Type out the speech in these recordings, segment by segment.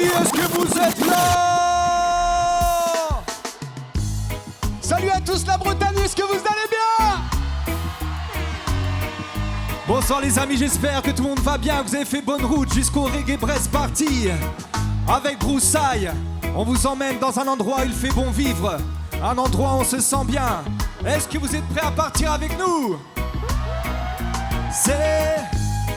est-ce que vous êtes là? Salut à tous la Bretagne, est-ce que vous allez bien? Bonsoir les amis, j'espère que tout le monde va bien, que vous avez fait bonne route jusqu'au Reggae Brest Party. Avec Broussaille, on vous emmène dans un endroit où il fait bon vivre, un endroit où on se sent bien. Est-ce que vous êtes prêts à partir avec nous?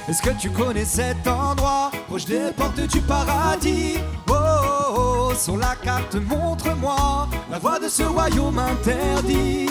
Est-ce que tu connais cet endroit, proche des portes du paradis? Oh, oh, oh, sur la carte montre-moi la voie de ce royaume interdit,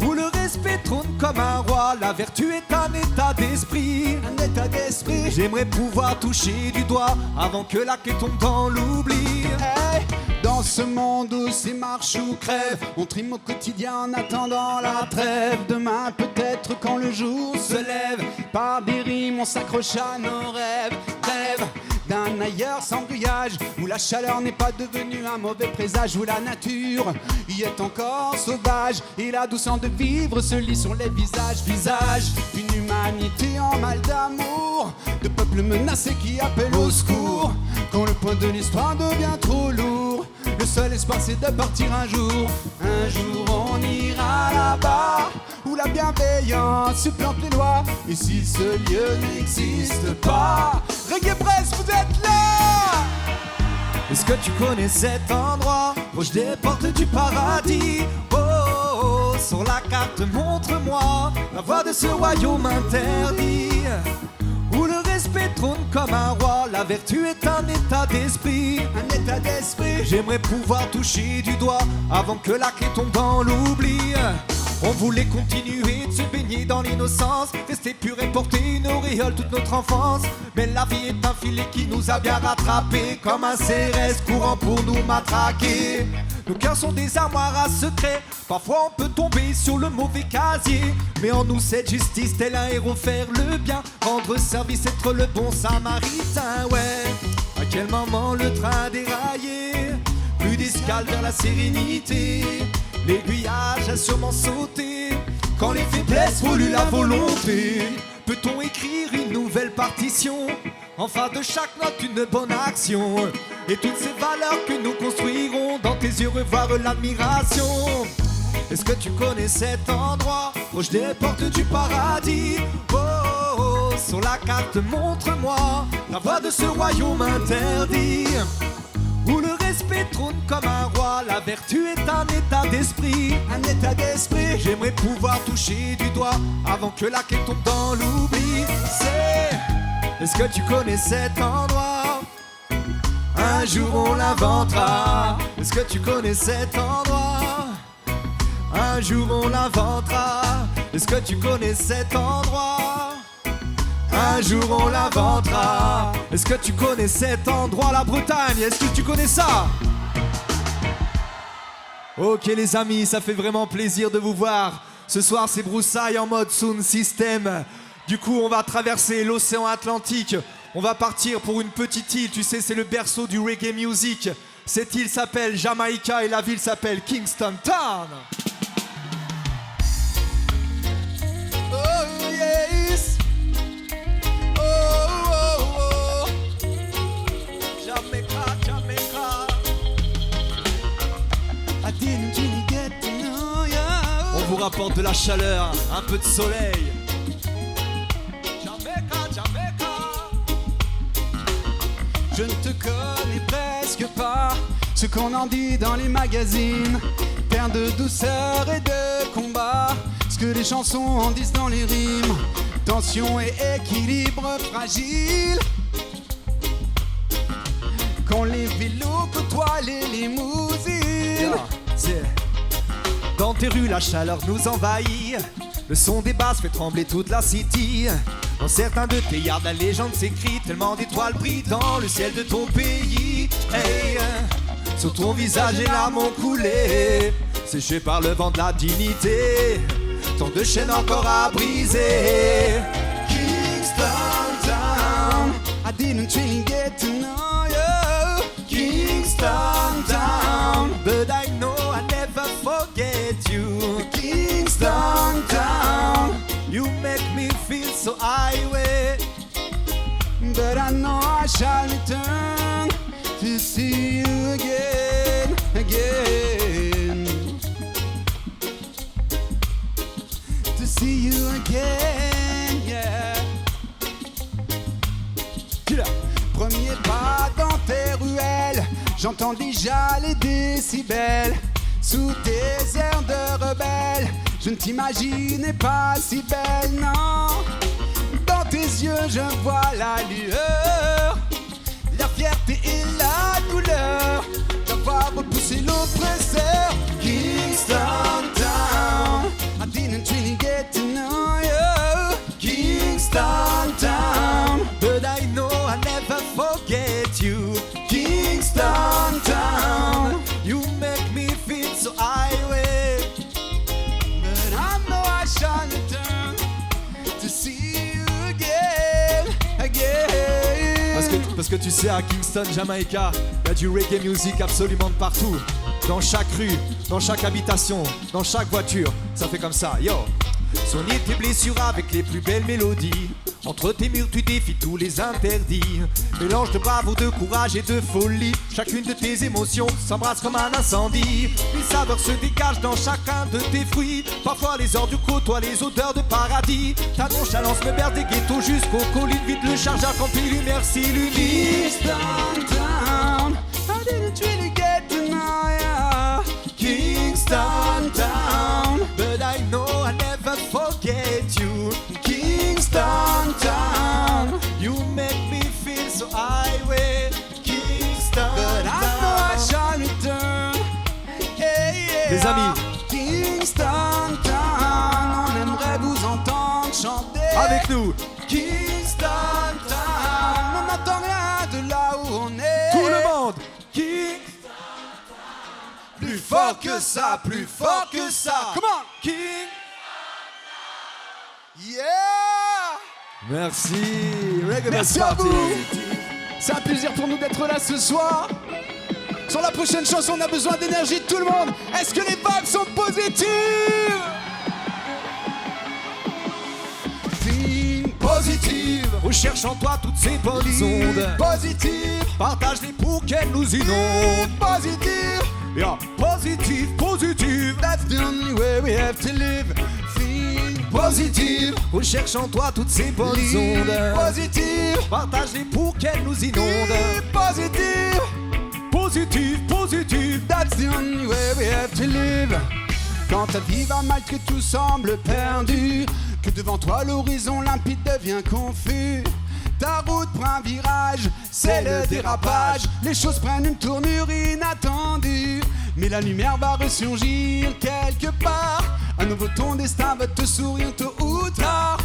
où le respect trône comme un roi, la vertu est un état d'esprit. Un état d'esprit. J'aimerais pouvoir toucher du doigt avant que la queue tombe dans l'oubli. Hey, dans ce monde où c'est marche ou crève, on trime au quotidien en attendant la trêve. Demain peut-être quand le jour se lève, par des rimes on s'accroche à nos rêves. Rêve d'un ailleurs sans grillage, où la chaleur n'est pas devenue un mauvais présage, où la nature y est encore sauvage, et la douceur de vivre se lit sur les visages. Visage d'une humanité en mal d'amour, de peuples menacés qui appellent au secours. Quand le poids de l'histoire devient trop lourd, le seul espoir c'est de partir un jour. Un jour on ira là-bas, où la bienveillance supplante les lois. Et si ce lieu n'existe pas, Reggae Brest, vous êtes là! Est-ce que tu connais cet endroit, proche des portes du paradis? Oh, oh, oh, sur la carte montre-moi la voie de ce royaume interdit, où le respect trône comme un roi, la vertu est un état d'esprit. Un état d'esprit. J'aimerais pouvoir toucher du doigt avant que la clé tombe dans l'oubli. On voulait continuer de se baigner dans l'innocence, rester pur et porter une auréole toute notre enfance. Mais la vie est un filet qui nous a bien rattrapés, comme un CRS courant pour nous matraquer. Nos cœurs sont des armoires à secrets, parfois on peut tomber sur le mauvais casier. Mais en nous cette justice, tel un héros faire le bien, rendre service, être le bon samaritain. Ouais, à quel moment le train déraillé, plus d'escale vers la sérénité. L'aiguillage a sûrement sauté quand les faiblesses voulu la volonté. Peut-on écrire une nouvelle partition, en face de chaque note une bonne action, et toutes ces valeurs que nous construirons dans tes yeux revoir l'admiration. Est-ce que tu connais cet endroit, proche des portes du paradis? Oh, oh, oh, sur la carte montre-moi la voie de ce royaume interdit, où le respect trône comme un roi, la vertu est un état d'esprit. Un état d'esprit. J'aimerais pouvoir toucher du doigt avant que la clé tombe dans l'oubli. Est-ce que tu connais cet endroit? Un jour on l'inventera. Est-ce que tu connais cet endroit? Un jour on l'inventera. Est-ce que tu connais cet endroit? Un jour on l'inventera. Est-ce que tu connais cet endroit, la Bretagne? Est-ce que tu connais ça? Ok les amis, ça fait vraiment plaisir de vous voir. Ce soir c'est Broussaille en mode sound system. Du coup on va traverser l'océan Atlantique. On va partir pour une petite île, tu sais c'est le berceau du reggae music. Cette île s'appelle Jamaïca et la ville s'appelle Kingston Town. Oh yes. On vous rapporte de la chaleur, un peu de soleil. Je ne te connais presque pas, ce qu'on en dit dans les magazines. Terre de douceur et de combat, ce que les chansons en disent dans les rimes. Tension et équilibre fragile, quand les vélos côtoient les limousines. Dans tes rues, la chaleur nous envahit, le son des basses fait trembler toute la city. Dans certains de tes yards, la légende s'écrit, tellement d'étoiles brillent dans le ciel de ton pays. Hey, sur ton visage, les larmes ont coulé, séchées par le vent de la dignité. Tant de chaînes encore à briser. Kingston Town, I didn't really get to know you. Kingston Town, but I know I never forget you. Kingston Town, you make me feel so highway, but I know I shall return. see you again, again. To see you again, yeah. Premier pas dans tes ruelles, j'entends déjà les décibels. Sous tes airs de rebelle, je ne t'imaginais pas si belle, non. Dans tes yeux, je vois la lueur, la fierté et la douleur d'avoir repoussé l'oppresseur. Kingston Town, I didn't really get to know you. Kingston Town, but I know I never forget you. Kingston Town, you make me feel so highway, but I know I shall return to see you again, again. Parce que tu sais, à Kingston, Jamaïca, il y a du reggae music absolument de partout. Dans chaque rue, dans chaque habitation, dans chaque voiture, ça fait comme ça, yo. Soigner tes blessures avec les plus belles mélodies. Entre tes murs, tu défies tous les interdits. Mélange de bravoure, de courage et de folie. Chacune de tes émotions s'embrasse comme un incendie. Les saveurs se dégagent dans chacun de tes fruits. Parfois les ordures côtoient les odeurs de paradis. Ta nonchalance me berce des ghettos jusqu'au colis. Vide le chargeur quand il merci l'unique. Kingston Town, I didn't really get to know ya. Kingston Town, but I know I never forget you. Kingston Town, you make me feel so highway. Kingston but I know I shall return. Yeah, yeah. Les amis, Kingston Town, on aimerait vous entendre chanter avec nous. Kingston Town, on n'entend rien de là où on est. Tout le monde. Kingston. Plus fort que ça, plus fort que ça. Come on. King. Yeah. Merci. Reggae Merci Dance à Party. vous. C'est un plaisir pour nous d'être là ce soir. Sur la prochaine chanson, on a besoin d'énergie de tout le monde. Est-ce que les vibes sont positives? Think positive. Recherche en toi toutes ces bonnes ondes. Positive. Partage-les pour qu'elles nous inondent. Positive. Yeah. Positive, positive. That's the only way we have to live. Think positive. Recherche en toi toutes ces bonnes Live ondes. positive. Partage-les pour qu'elles nous inondent. Think positive. Positive, positive. That's the only way we have to live. Quand ta vie va mal, que tout semble perdu, que devant toi l'horizon limpide devient confus. Ta route prend un virage, c'est le dérapage. Les choses prennent une tournure inattendue. Mais la lumière va ressurgir quelque part. À nouveau ton destin va te sourire tôt ou tard.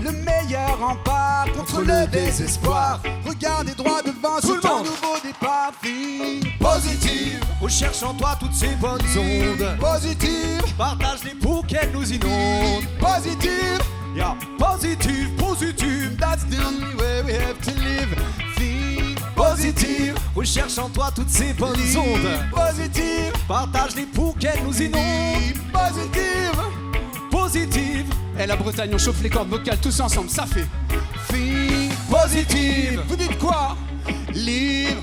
Le meilleur rempart contre le désespoir. Regardez droit devant, c'est un nouveau départ. Think positive. Recherche en toi toutes ces bonnes ondes. Positive. Partage-les pour qu'elles nous inondent. Positive. Yeah. Positive, positive. That's the only way we have to live. Think Positive. Recherche en toi toutes ces bonnes ondes. positive. Partage-les pour qu'elles nous inondent. Think positive. Positive. Et la Bretagne, on chauffe les cordes vocales tous ensemble, ça fait Think positive. Vous dites quoi? Live.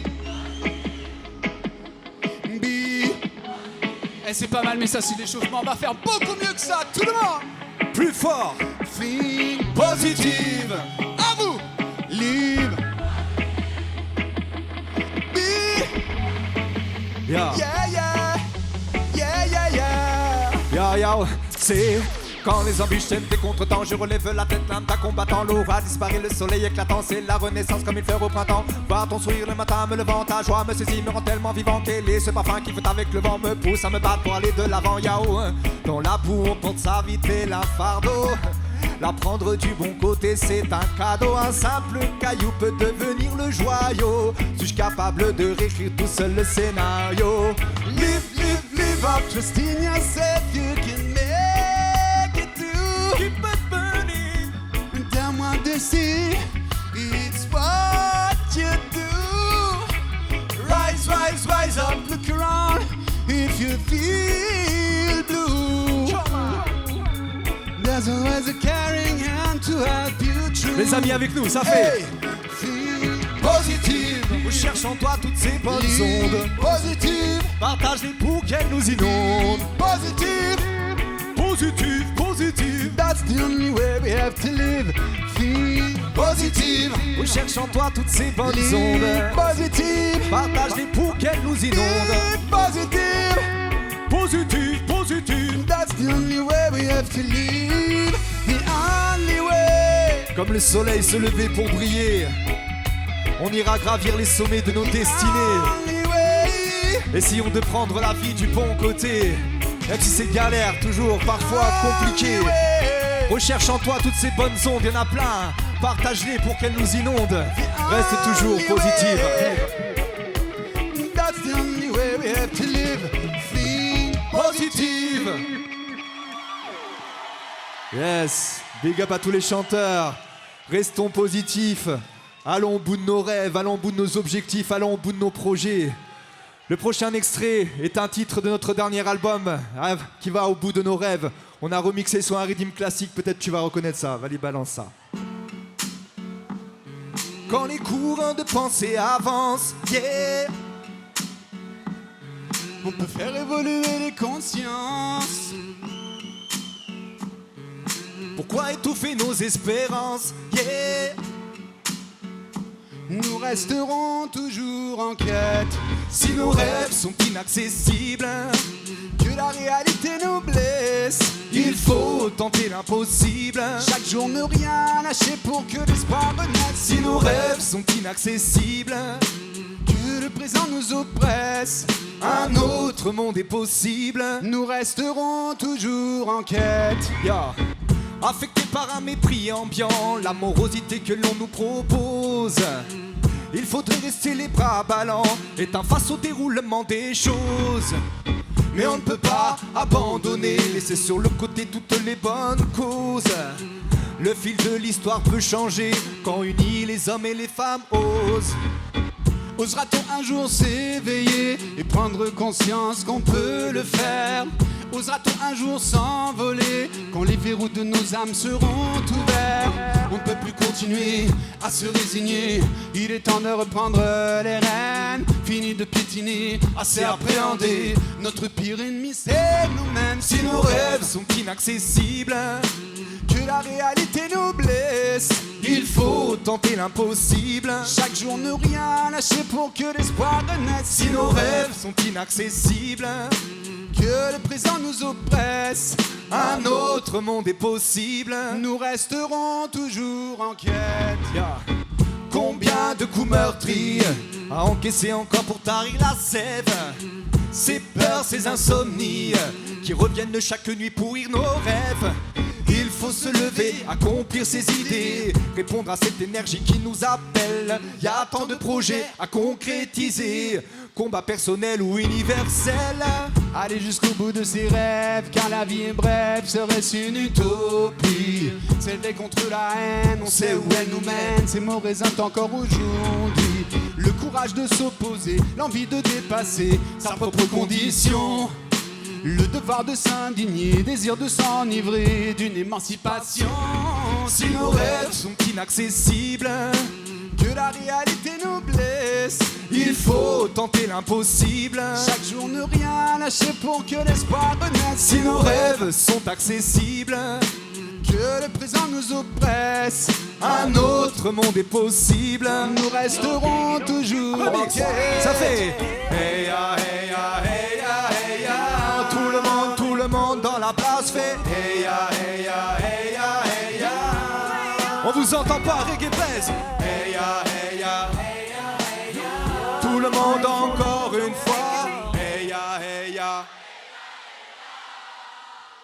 Be. Eh, c'est pas mal, mais ça, c'est l'échauffement. On va faire beaucoup mieux que ça, tout le monde. Plus fort. Think positive. À vous. Live. Be. Yeah. Yeah, yeah. Yeah, yeah, yeah. Ya ya, c'est quand les embûches tiennent tes contretemps, je relève la tête, l'âme d'un combattant. L'aura disparaît, le soleil éclatant, c'est la renaissance comme il fait au printemps. Voir ton sourire le matin me levant, ta joie me saisit, me rend tellement vivant. Quel est ce parfum qui flotte avec le vent, me pousse à me battre pour aller de l'avant. Yao, dans la boue on porte sa vitrée, la fardeau. La prendre du bon côté c'est un cadeau. Un simple caillou peut devenir le joyau. Suis-je capable de réécrire tout seul le scénario? Live, live, live up, trust in yourself, you can make it through. Keep it burning. Donne-moi de si, it's what you do. Rise, rise, rise up, look around, if you feel blue. There's always a caring hand to help you through. Les amis avec nous, ça fait Hey, feel positive. Recherche en toi toutes ces ces bonnes ondes Positive, partage-les pour qu'elles nous inondent. positive, Positive, positive, that's the only way we have to live. Feel positive, recherche en toi toutes ces bonnes live ondes. positive, Partage-les pour qu'elles nous inondent. live positive. Positive, positive, That's the only way we have to live. The only way. comme le soleil se lever pour briller, on ira gravir les sommets de nos destinées. Only way. Essayons de prendre la vie du bon côté, même si c'est galère, toujours parfois compliqué. Recherche en toi toutes ces bonnes ondes, y'en a plein. Partage-les pour qu'elles nous inondent. Reste toujours positive. That's the only way we have to live. Feel Positive. Yes, big up à tous les chanteurs. Restons positifs. Allons au bout de nos rêves, allons au bout de nos objectifs, allons au bout de nos projets. Le prochain extrait est un titre de notre dernier album qui va au bout de nos rêves. On a remixé sur un rythme classique, peut-être tu vas reconnaître ça. Vas-y, balance ça. Quand les courants de pensée avancent, yeah. On peut faire évoluer les consciences. Pourquoi étouffer nos espérances, yeah. Nous resterons toujours en quête. Si nos rêves sont inaccessibles, Que la réalité nous blesse. il faut tenter l'impossible. Chaque jour ne rien lâcher pour que l'espoir renaisse. Si nos rêves sont inaccessibles, Que le présent nous oppresse. un autre monde est possible. Nous resterons toujours en quête. Yeah. Affecté par un mépris ambiant, la morosité que l'on nous propose, il faudrait rester les bras ballants, éteint face au déroulement des choses. Mais on ne peut pas abandonner, laisser sur le côté toutes les bonnes causes. Le fil de l'histoire peut changer quand unis les hommes et les femmes osent. Osera-t-on un jour s'éveiller et prendre conscience qu'on peut le faire? Osera-t-on un jour s'envoler quand les verrous de nos âmes seront ouverts? On ne peut plus continuer à se résigner. Il est temps de reprendre les rênes. Fini de piétiner, assez appréhender. Notre pire ennemi c'est nous-mêmes. Si nos rêves sont inaccessibles, Que la réalité nous blesse. il faut tenter l'impossible. Chaque jour ne rien lâcher pour que l'espoir renaisse. Si nos rêves sont inaccessibles, Que le présent nous oppresse. un autre monde est possible. Nous resterons toujours en quête. Yeah. Combien de coups meurtris à encaisser encore pour tarir la sève? Ces peurs, ces insomnies qui reviennent chaque nuit pourrir nos rêves. Il faut se lever, accomplir ses idées, répondre à cette énergie qui nous appelle. Y a tant de projets à concrétiser, combat personnel ou universel. Aller jusqu'au bout de ses rêves, car la vie est brève, serait-ce une utopie? S'élever contre la haine, on sait où elle nous mène. Ces mots résonnent encore aujourd'hui. Le courage de s'opposer, l'envie de dépasser sa propre condition. Le devoir de s'indigner, désir de s'enivrer d'une émancipation. Si nos rêves sont inaccessibles, Que la réalité nous blesse. il faut tenter l'impossible. Chaque jour ne rien lâcher pour que l'espoir renaisse. Si nos rêves sont accessibles, Que le présent nous oppresse. un autre monde est possible. Nous resterons toujours en Remix. quête. Ça fait hey ya, hey ya, hey ya, hey ya. Tout le monde dans la place fait hey ya, hey ya, hey ya, hey ya. On vous entend pas, reggae baise. Hey ya, hey ya, hey ya, hey ya. Tout le monde encore une fois. Hey ya, hey ya.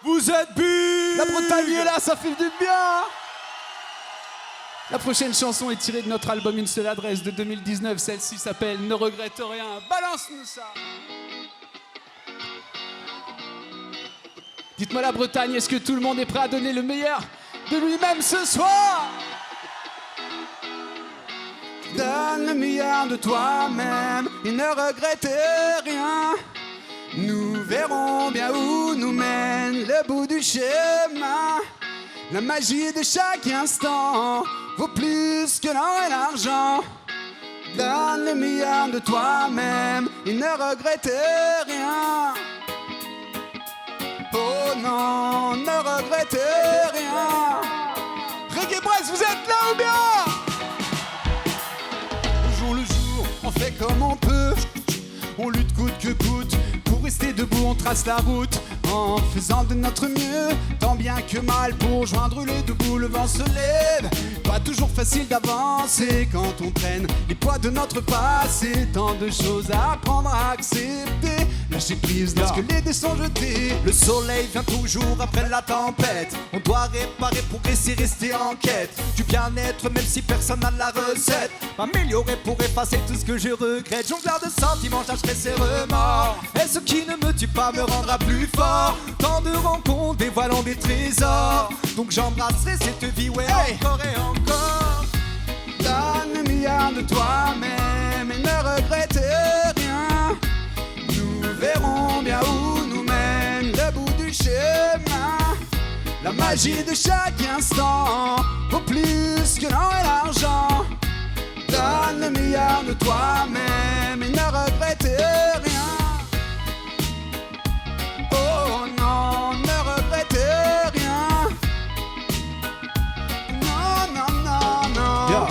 Vous êtes bu. La Bretagne est là, ça fait du bien. La prochaine chanson est tirée de notre album Une seule adresse de 2019. Celle-ci s'appelle Ne regrette rien. Balance-nous ça. Dites-moi la Bretagne, est-ce que tout le monde est prêt à donner le meilleur de lui-même ce soir? Donne le meilleur de toi-même et ne regrette rien. Nous verrons bien où nous mène le bout du chemin. La magie de chaque instant vaut plus que l'or et l'argent. Donne le meilleur de toi-même et ne regrette rien. Oh non, ne regrette rien. Reggae Brest, vous êtes là ou bien? Au jour le jour, on fait comme on peut. On lutte coûte que coûte. Pour rester debout, on trace la route en faisant de notre mieux, tant bien que mal pour joindre les deux bouts. Le vent se lève, pas toujours facile d'avancer quand on traîne les poids de notre passé. Tant de choses à apprendre à accepter, lâcher prise lorsque les dés sont jetés. Le soleil vient toujours après la tempête. On doit réparer, progresser, rester en quête du bien-être, même si personne n'a la recette. M'améliorer pour effacer tout ce que je regrette. Jongleur de sentiments, j'achèterai ses remords. Et ce qui ne me tue pas me rendra plus fort. Tant de rencontres dévoilant des trésors. Donc j'embrasserai cette vie, ouais, hey, encore et encore. Donne le meilleur de toi-même et ne regrette rien. Nous verrons bien où nous mène le bout du chemin. La magie de chaque instant vaut plus que l'or et l'argent. Donne le meilleur de toi-même et ne regrette rien. Oh non, ne regrette rien. Non, non, non, non. Yeah.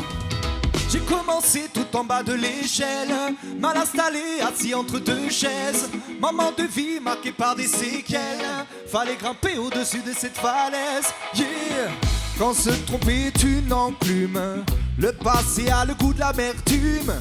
J'ai commencé tout en bas de l'échelle, mal installé, assis entre deux chaises. Moment de vie marqué par des séquelles. Fallait grimper au-dessus de cette falaise. Yeah. Quand se tromper est une enclume, le passé a le goût de l'amertume.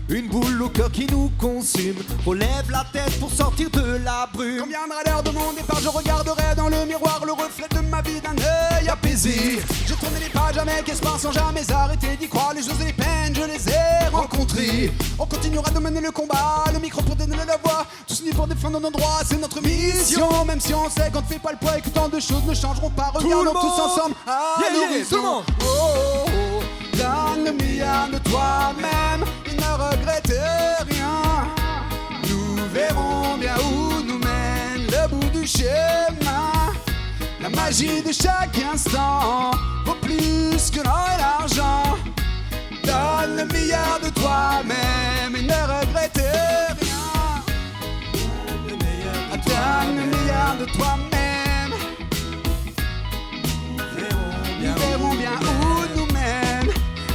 Une boule au cœur qui nous consume. Relève la tête pour sortir de la brume. Quand viendra l'heure de mon départ, je regarderai dans le miroir le reflet de ma vie d'un œil apaisé. Je tournais les pages avec espoir sans jamais arrêter d'y croire. Les choses et les peines, je les ai rencontrées. On continuera de mener le combat, le micro pour donner la voix. Tous unis pour défendre nos droits, c'est notre mission. Même si on sait qu'on ne fait pas le poids et que tant de choses ne changeront pas. Regardons tous ensemble à l'horizon. Tout le monde. Oh, oh, oh. Donne le meilleur de toi-même et ne regrette rien. Nous verrons bien où nous mène le bout du chemin. La magie de chaque instant vaut plus que l'or et l'argent. Donne le meilleur de toi-même et ne regrette rien. Donne le meilleur de toi-même. Nous verrons bien où nous mène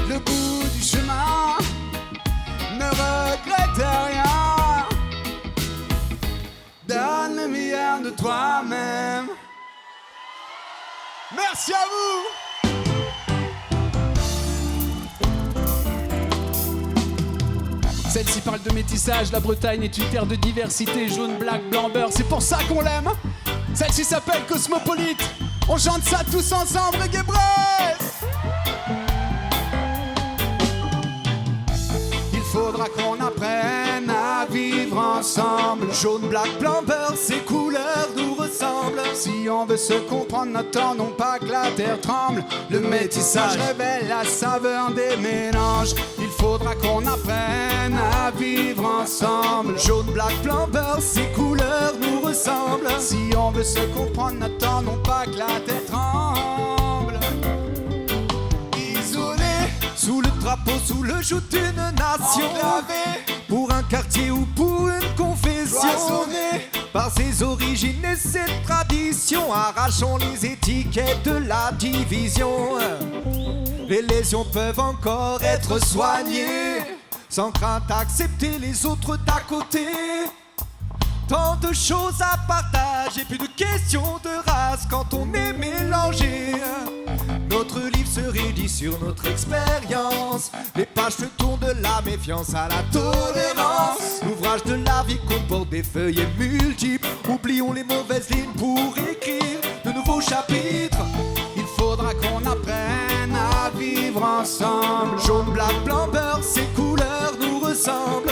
le bout du chemin. Ne regrette rien. Donne le meilleur de toi-même. Merci à vous. Celle-ci parle de métissage, la Bretagne est une terre de diversité, jaune, black, blanc, beurre, c'est pour ça qu'on l'aime. Celle-ci s'appelle Cosmopolite, on chante ça tous ensemble, Reggae Brest. Il faudra qu'on apprenne à vivre ensemble. Jaune, black, blanc, beurre, ces couleurs nous ressemblent. Si on veut se comprendre, notre temps, non pas que la terre tremble. Le métissage révèle la saveur des mélanges. Il faudra qu'on apprenne à vivre ensemble. Jaune, black, blanc, beurre, ces couleurs nous ressemblent. Si on veut se comprendre, notre temps, non pas que la terre tremble. Isolé, sous le drapeau, sous le joug d'une nation, enclavé, pour un quartier ou pour une confession, cloisonné par ses origines et ses traditions, arrachons les étiquettes de la division. Les lésions peuvent encore être soignées, sans crainte d'accepter les autres d'à côté. Tant de choses à partager, plus de questions de race quand on est mélangé. Notre livre se rédit sur notre expérience. Les pages se tournent de la méfiance à la tolérance. L'ouvrage de la vie comporte des feuillets multiples. Oublions les mauvaises lignes pour écrire de nouveaux chapitres. il faudra qu'on apprenne à vivre ensemble. Jaune, black, blanc, beurre, ces couleurs nous ressemblent.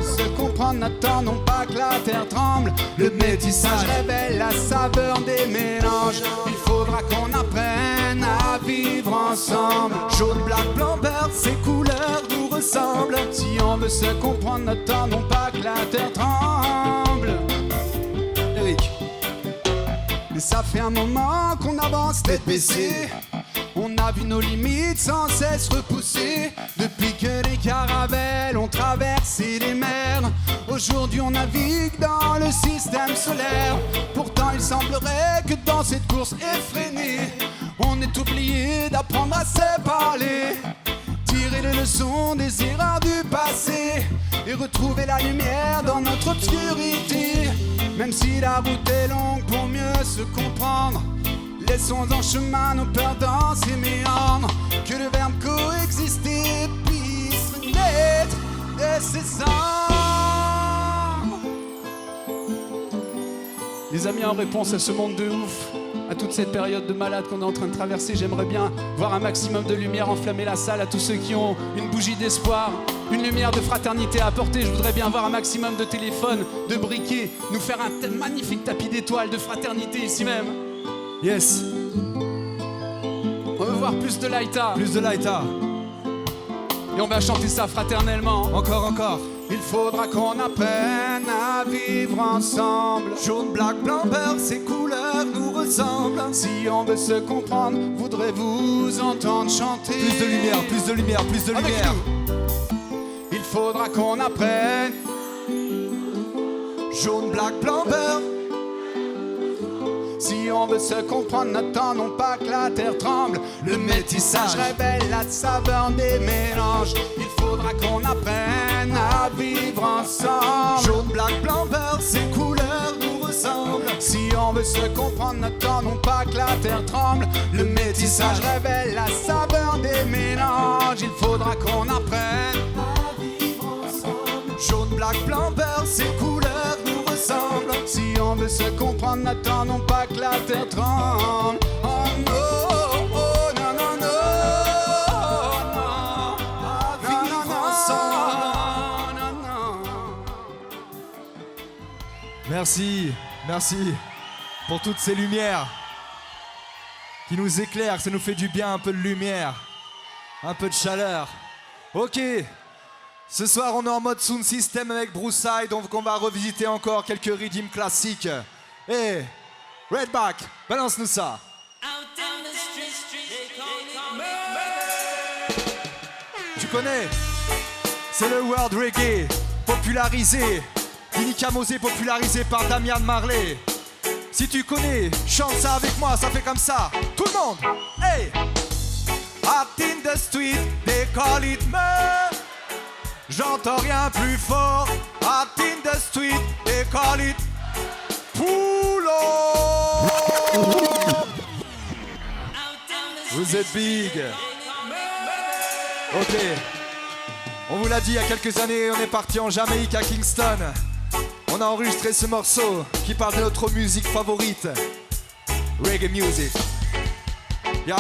Se comprendre notre temps, non pas que la terre tremble. Le métissage révèle la saveur des mélanges. Il faudra qu'on apprenne à vivre ensemble. Jaune, black, blanc, beurre, ces couleurs nous ressemblent. Si on veut se comprendre notre temps, non pas que la terre tremble. Eric. Mais ça fait un moment qu'on avance tête baissée. On a vu nos limites sans cesse repousser. Depuis que les caravelles ont traversé les mers, aujourd'hui on navigue dans le système solaire. Pourtant il semblerait que dans cette course effrénée, on ait oublié d'apprendre à se parler, tirer les leçons des erreurs du passé et retrouver la lumière dans notre obscurité. Même si la route est longue pour mieux se comprendre, laissons en chemin nos peurs dans ces méandres. Que le verbe coexister puisse renaître de ses cendres. Les amis, en réponse à ce monde de ouf, à toute cette période de malade qu'on est en train de traverser, j'aimerais bien voir un maximum de lumière enflammer la salle. À tous ceux qui ont une bougie d'espoir, une lumière de fraternité à apporter, je voudrais bien voir un maximum de téléphones, de briquets, nous faire un tel magnifique tapis d'étoiles de fraternité ici même. Yes. On veut voir plus de Laïta. Plus de Laïta. Et on va chanter ça fraternellement. Encore, encore. Il faudra qu'on apprenne à vivre ensemble. Jaune, black, blanc, beurre, ces couleurs nous ressemblent. Si on veut se comprendre, voudrez-vous entendre chanter? Plus de lumière, plus de lumière, plus de lumière. Il faudra qu'on apprenne. Jaune, black, blanc, beurre. Si on veut se comprendre, n'attendons pas que la terre tremble. Le métissage révèle la saveur des mélanges. Il faudra qu'on apprenne à vivre ensemble. Jaune, black, blanc, beurre, ces couleurs nous ressemblent. Si on veut se comprendre, n'attendons pas que la terre tremble. Le métissage révèle la saveur des mélanges. Il faudra qu'on apprenne à vivre ensemble. Jaune, black, blanc, beurre, ces couleurs nous ressemblent. Si on veut se comprendre, n'attendons pas que la terre tremble. Oh non, oh non, non, non, non. À vivre ensemble. Non, non. Merci, merci pour toutes ces lumières qui nous éclairent, ça nous fait du bien, un peu de lumière, un peu de chaleur. Ok. Ce soir, on est en mode sound system avec Brousside, donc on va revisiter encore quelques rythmes classiques. Hey, Redback, balance-nous ça. Tu connais? C'est le World Reggae, popularisé, Inika Mosé, popularisé par Damian Marley. Si tu connais, chante ça avec moi, ça fait comme ça. Tout le monde, hey! Out in the street, they call it murder. J'entends rien plus fort. Out in the street, they call it Poulo. Vous êtes big. Ok. On vous l'a dit il y a quelques années, on est parti en Jamaïque à Kingston. On a enregistré ce morceau qui parle de notre musique favorite, reggae music. Y'a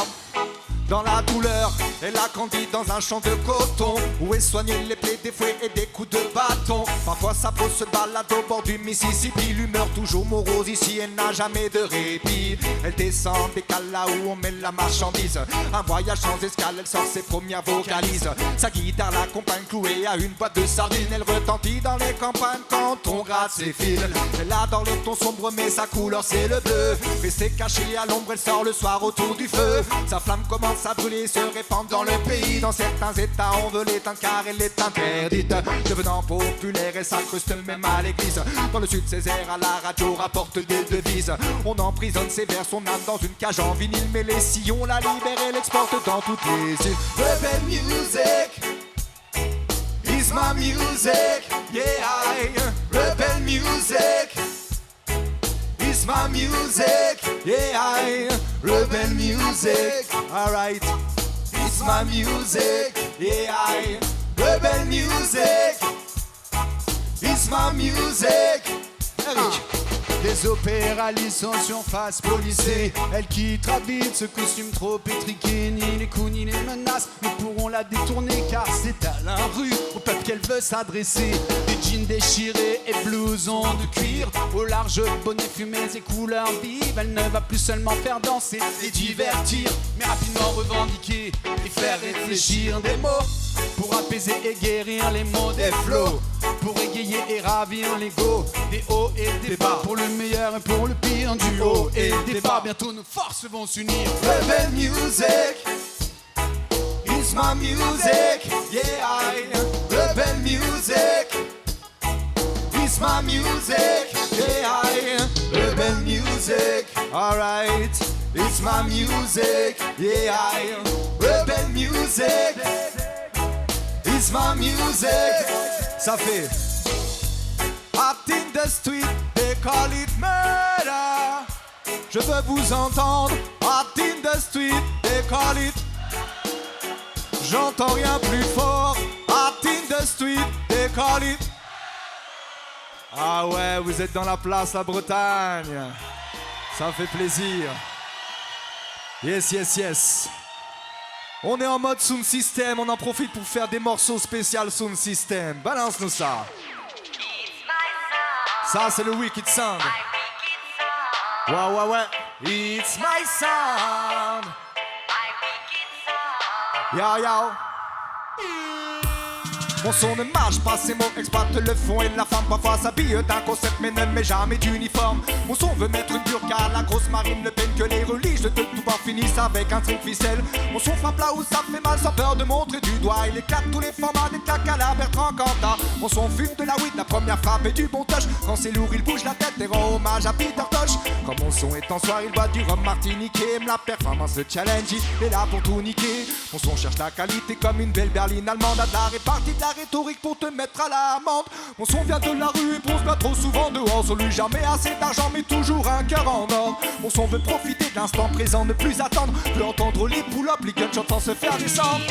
dans la douleur et la candide dans un champ de coton, où est soigné les plaies, des fouets et des coups de bâton. Parfois sa peau se balade au bord du Mississippi. L'humeur toujours morose ici, elle n'a jamais de répit. Elle descend, décale là où on met la marchandise. Un voyage sans escale, elle sort ses premières vocalises. Sa guitare l'accompagne clouée à une boîte de sardines. Elle retentit dans les campagnes quand on gratte ses fils. Elle adore les tons sombres mais sa couleur c'est le bleu. Restée cachée à l'ombre, elle sort le soir autour du feu. Sa flamme commence à brûler, se répand dans le pays. Dans certains états on veut l'éteindre car elle est interdite. Devenant populaire, elle s'incruste même à l'église. Dans le sud, ses airs à la radio rapportent des devises. On emprisonne ses vers, son âme dans une cage en vinyle. Mais les sillons la libèrent et l'exportent dans toutes les îles. Rebel music is my music, yeah. Rebel music is my music, yeah. Rebel music, alright. It's my music, yeah. Rebel music, it's my music. Eric. Des opéras licenciés en face policée. Elle quittera vite ce costume trop étriqué. Ni les coups ni les menaces ne pourront la détourner, car c'est à la rue au peuple qu'elle veut s'adresser. Des jeans déchirés et blousons de cuir, au large bonnet fumé et couleurs vives. Elle ne va plus seulement faire danser et divertir, mais rapidement revendiquer et faire réfléchir des mots pour apaiser et guérir les maux des flots, pour égayer et ravir l'ego des hauts et des bas, pour le meilleur et pour le pire, du haut et des bas, bientôt nos forces vont s'unir. Rebel music is my music, yeah. Rebel music is my music, yeah. Rebel music, alright. It's my music, yeah. Rebel music, it's my music. Ça fait Hot in the street, they call it murder. Je veux vous entendre. Hot in the street, they call it. J'entends rien plus fort. Hot in the street, they call it. Ah ouais, vous êtes dans la place, la Bretagne. Ça fait plaisir. Yes, yes, yes. On est en mode Sound System, on en profite pour faire des morceaux spéciaux Sound System. Balance-nous ça. Ça, c'est le Wicked Sound. Ouais, ouais, ouais. It's my sound. Yo, yo. Mon son ne marche pas, ces mots exploitent le fond et la femme parfois s'habille d'un concept mais ne met jamais d'uniforme. Mon son veut mettre une burqa, la grosse marine ne peine que les religes de tout bord finissent avec un string ficelle. Mon son frappe là où ça fait mal sans peur de montrer du doigt. Il éclate tous les formats, des claques à la Bertrand Cantat. Mon son fume de la weed, la première frappe et du bon touch. Quand c'est lourd il bouge la tête et rend hommage à Peter Tosh. Quand mon son est en soir il boit du rhum martinique. La performance, le challenge, il est là pour tout niquer. Mon son cherche la qualité comme une belle berline allemande. À la répartie de la rhétorique pour te mettre à l'amende. Mon son vient de la rue et bronze pas trop souvent dehors. Sur lui jamais assez d'argent mais toujours un cœur en or. Mon son veut profiter de l'instant présent, ne plus attendre. Veut entendre les pull-ups, les gunshots sans se faire descendre.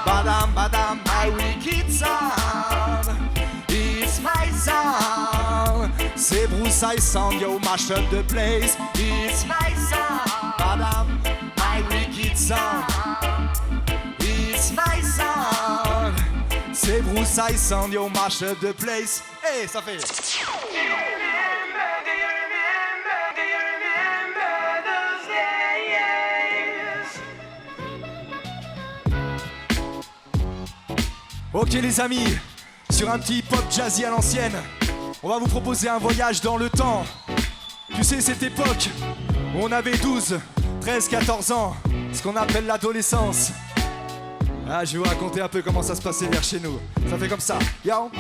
Badam badam, my wicked sound. It's my sound. C'est broussailles sound, yo, mash up the place. It's my sound. Badam, my wicked sound. It's my sound. C'est broussailles sound, yo, mash up the place. Hey, ça fait. Ok les amis, sur un petit hip-hop jazzy à l'ancienne, on va vous proposer un voyage dans le temps. Tu sais cette époque où on avait 12, 13, 14 ans, ce qu'on appelle l'adolescence. Ah, je vais vous raconter un peu comment ça se passait vers chez nous. Ça fait comme ça, yo.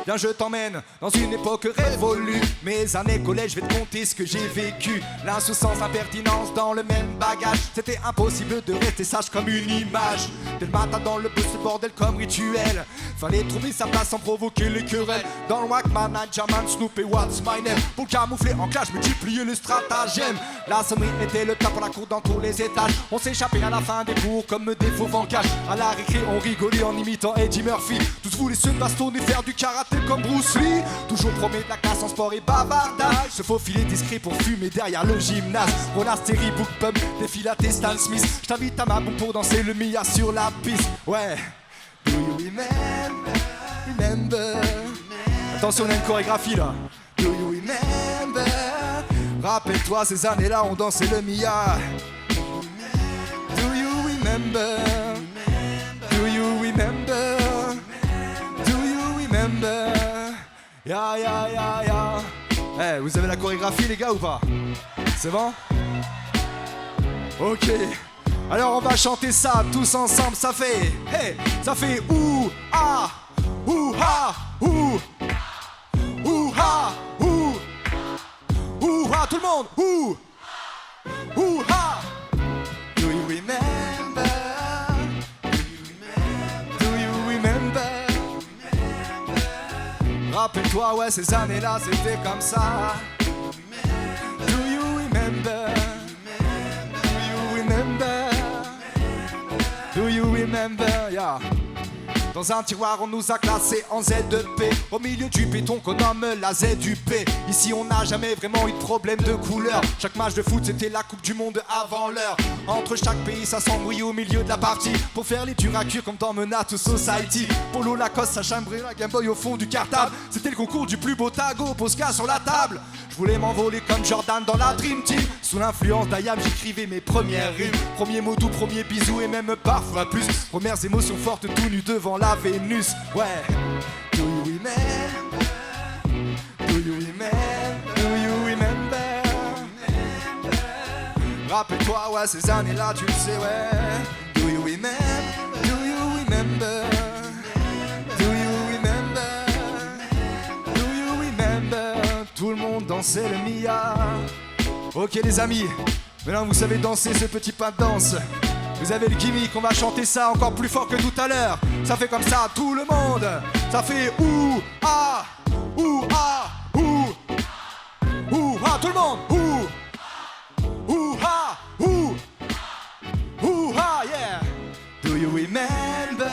Viens, je t'emmène dans une époque révolue. Mes années collège, je vais te conter ce que j'ai vécu. L'insouciance, l'impertinence dans le même bagage. C'était impossible de rester sage comme une image. Dès le matin dans le bus, le bordel comme rituel. Fallait trouver sa place sans provoquer les querelles. Dans le Wackman, Jaman, Snoop et What's My Name. Pour camoufler en clash, multiplier le stratagème. La sonnerie était le tas pour la cour dans tous les étages. On s'échappait à la fin des cours comme des fauves en cage. À la récré, on rigolait en imitant Eddie Murphy. Tous voulaient se bastonner, faire du karaté comme Bruce Lee. Toujours premier de la classe en sport et bavardage. Se faufiler discret pour fumer derrière le gymnase. Monastérie, book pub, défilaté Stan Smith. Je t'invite à ma boum pour danser le Mia sur la piste. Ouais. Do you remember? Remember? Attention, on a une chorégraphie là. Do you remember? Rappelle-toi ces années-là, on dansait le Mia. Do you remember? Do you remember? Ya ya ya ya. Eh, vous avez la chorégraphie les gars ou pas? C'est bon? Ok. Alors on va chanter ça tous ensemble, ça fait. Hey, ça fait ouh ah ouh ah ouh ouh ah ouh ouh ah, tout le monde ouh ouh ah. Do you remember? Rappelle-toi, ouais, ces années-là, c'était comme ça. Do you remember? Do you remember? Do you remember? Yeah. Dans un tiroir, on nous a classés en Z2P. Au milieu du béton qu'on nomme la ZUP. Ici, on n'a jamais vraiment eu de problème de couleur. Chaque match de foot, c'était la Coupe du Monde avant l'heure. Entre chaque pays, ça s'embrouille au milieu de la partie. Pour faire les durs à cuire comme dans Menace Society. Polo Lacoste, ça chambrait la Game Boy au fond du cartable. C'était le concours du plus beau tago, Posca sur la table. Je voulais m'envoler comme Jordan dans la Dream Team. Sous l'influence d'Ayam, j'écrivais mes premières rimes. Premier mot doux, premier bisou et même parfois plus. Premières émotions fortes, tout nu devant la Vénus. Ouais. Do you remember? Do you remember? Rappelle-toi, ouais, ces années-là, tu le sais, ouais. Do you remember? Do you remember? Do you remember? Do you remember? Tout le monde dansait le Mia. Ok les amis, maintenant vous savez danser ce petit pas de danse. Vous avez le gimmick, on va chanter ça encore plus fort que tout à l'heure. Ça fait comme ça, tout le monde. Ça fait ouh, ah, ouh, ah, ouh, ouh, ah, tout le monde. Ouh, ah, ouh, ouh, ah, yeah. Do you remember?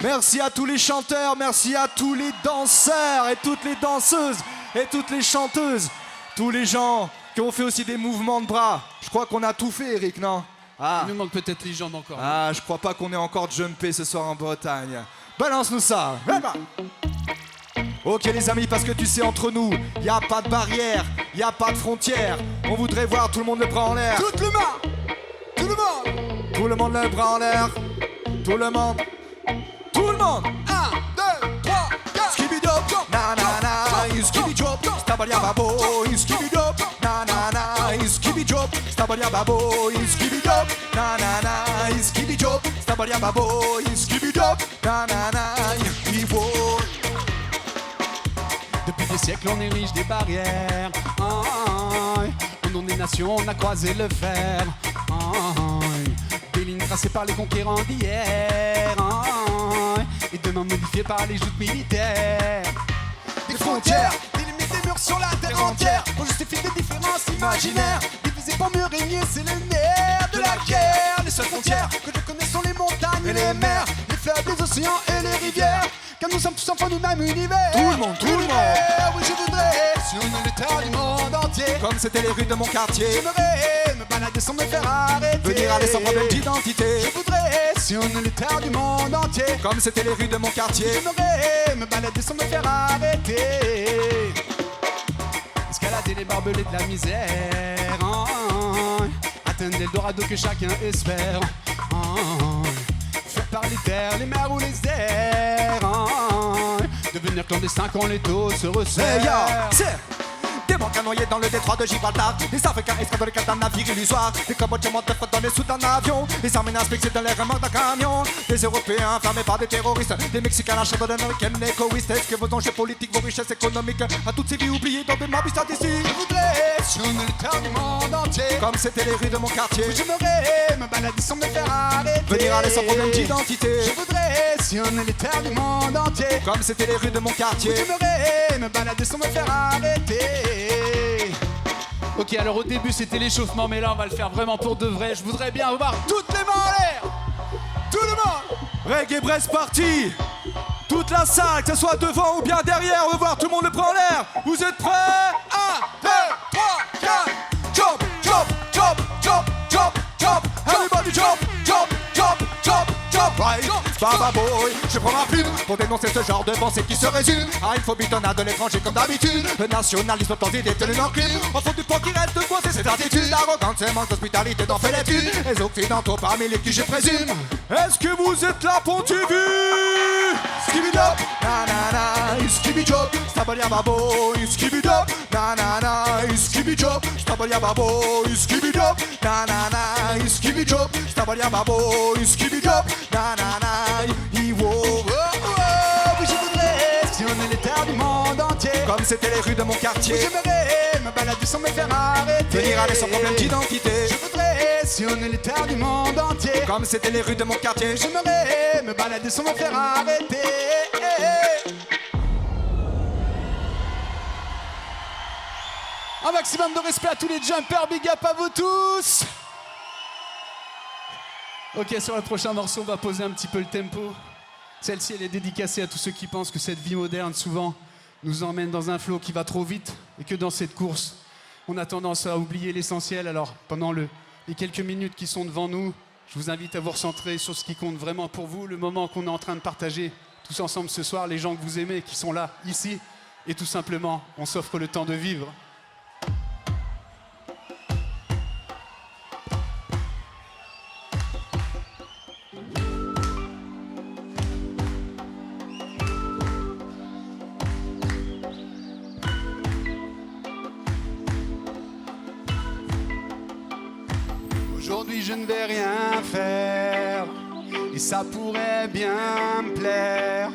Merci à tous les chanteurs, merci à tous les danseurs et toutes les danseuses et toutes les chanteuses. Tous les gens qui ont fait aussi des mouvements de bras. Je crois qu'on a tout fait, Eric, non? Ah. Il nous manque peut-être les jambes encore. Ah, je crois pas qu'on ait encore jumpé ce soir en Bretagne. Balance-nous ça. Ok les amis, parce que tu sais, entre nous, y a pas de barrière, y a pas de frontière. On voudrait voir tout le monde le bras en l'air. Tout le monde. Tout le monde. Tout le monde le bras en l'air. Tout le monde. Tout le monde. 1, 2, 3, 4. Skibidi-dop, na na na, skibidi-dop, stabalia-babo, skibidi-dop, na na na, skibidi-dop, stabalia-babo, skibidi-dop, na na na, skibidi-dop, stabalia-babo, skibidi-dop, na na na, Ivo. Depuis des siècles, on érige des barrières. Au nom des nations, on a croisé le fer. Des lignes tracées par les conquérants d'hier. Et demain modifiées par les joutes militaires. Des frontières, délimiter des murs sur la terre entière. On justifie des différences imaginaires. Diviser pour mieux régner, c'est le nerf de la guerre. Les seules frontières que je connais sont les montagnes et les mers, les fleuves, les océans et les rivières. Car nous sommes tous enfants du même univers. Tout le monde, tout le monde. Oui, je voudrais sillonner le terrain du monde entier. Comme c'était les rues de mon quartier. J'aimerais me balader sans me faire arrêter. Venir aller sans problème d'identité. Je voudrais sillonner le terrain du monde entier. Comme c'était les rues de mon quartier. J'aimerais me balader sans me faire arrêter. Escalader les barbelés de la misère. Atteindre l'Eldorado que chacun espère. Faire par les terres, les mers ou les airs. Devenir clandestin quand les taux se resserrent. Hey yo, c'est des manques à noyer dans le détroit de Gibraltar. Des Africains esclaves dans les cadres d'un navire illusoire. Des Cambodgiens montent dans les sous d'un avion. Des Arméniens asphyxiés dans les remorques d'un camion. Des Européens fermés par des terroristes. Des Mexicains lâchés dans d'Américaines égoïstes. Est-ce que vos enjeux politiques, vos richesses économiques, à toutes ces vies oubliées dans des marbistas d'ici? Je voudrais sillonner le terrain du monde entier. Comme c'était les rues de mon quartier. J'aimerais me balader sans me faire arrêter. Venir aller sans problème d'identité. Je voudrais sillonner les terres du monde entier. Comme c'était les rues de mon quartier. J'aimerais me balader sans me faire arrêter. Ok, alors au début c'était l'échauffement, mais là on va le faire vraiment pour de vrai. Je voudrais bien voir toutes les mains en l'air. Tout le monde. Reggae Brest parti. Toute la salle, que ce soit devant ou bien derrière, on veut voir tout le monde le prend en l'air. Vous êtes prêts? 1, 2, 3, 4. Jump, jump, jump, jump, jump, jump. Everybody jump, jump, jump, jump, jump. Right, Baba Boy, je prends ma plume pour dénoncer ce genre de pensée qui se résume à une phobie tenace de l'étranger comme d'habitude. Le nationalisme splendide est tenu dans le crime. En fond du pont qui reste de quoi c'est cette attitude. L'arrogance, c'est manque d'hospitalité d'en fait l'étude. Les occidentaux parmi les qui je présume. Est-ce que vous êtes là pour tu vu? Skibidi-dop, na na na, skibidi-dop, stabalia-babo, skibidi-dop, na na na, skibidi-dop, stabalia-babo, skibidi-dop, na na na, skibidi-dop, stabalia-babo, skibidi-dop, na na na, Iwo. Oui, je voudrais sillonner les terres du monde entier. Comme c'était les rues de mon quartier. J'aimerais me balader sans me faire arrêter. Venir aller sans problème d'identité. Je voudrais sillonner les terres du monde entier. Comme c'était les rues de mon quartier. J'aimerais me balader sans me faire arrêter. Un maximum de respect à tous les jumpers, big up à vous tous. Ok, sur le prochain morceau, on va poser un petit peu le tempo. Celle-ci, elle est dédicacée à tous ceux qui pensent que cette vie moderne, souvent, nous emmène dans un flot qui va trop vite et que dans cette course, on a tendance à oublier l'essentiel. Alors, pendant les quelques minutes qui sont devant nous, je vous invite à vous recentrer sur ce qui compte vraiment pour vous, le moment qu'on est en train de partager tous ensemble ce soir, les gens que vous aimez, qui sont là, ici, et tout simplement, on s'offre le temps de vivre. Aujourd'hui je ne vais rien faire, et ça pourrait bien me plaire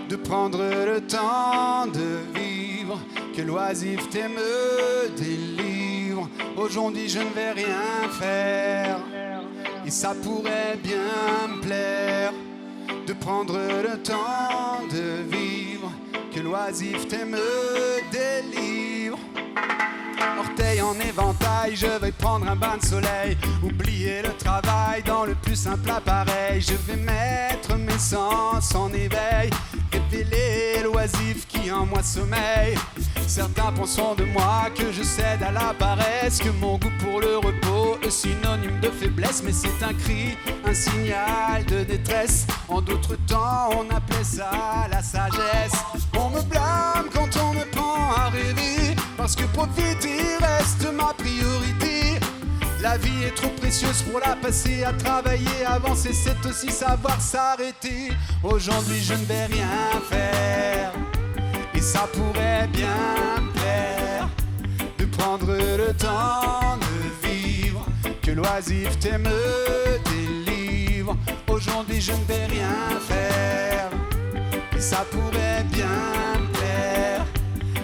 de prendre le temps de vivre, que l'oisiveté me délivre. Aujourd'hui je ne vais rien faire, et ça pourrait bien me plaire de prendre le temps de vivre, que l'oisiveté me délivre. Orteil en éventail, je vais prendre un bain de soleil, oublier le travail dans le plus simple appareil. Je vais mettre mes sens en éveil, révéler l'oisif qui en moi sommeille. Certains penseront de moi que je cède à la paresse, que mon goût pour le repos est synonyme de faiblesse. Mais c'est un cri, un signal de détresse. En d'autres temps on appelait ça la sagesse. On me blâme quand on me prend à rêver, parce que profiter reste ma priorité. La vie est trop précieuse pour la passer à travailler. Avancer c'est aussi savoir s'arrêter. Aujourd'hui je ne vais rien faire, et ça pourrait bien me plaire de prendre le temps de vivre, que l'oisiveté me délivre. Aujourd'hui je ne vais rien faire, et ça pourrait bien me plaire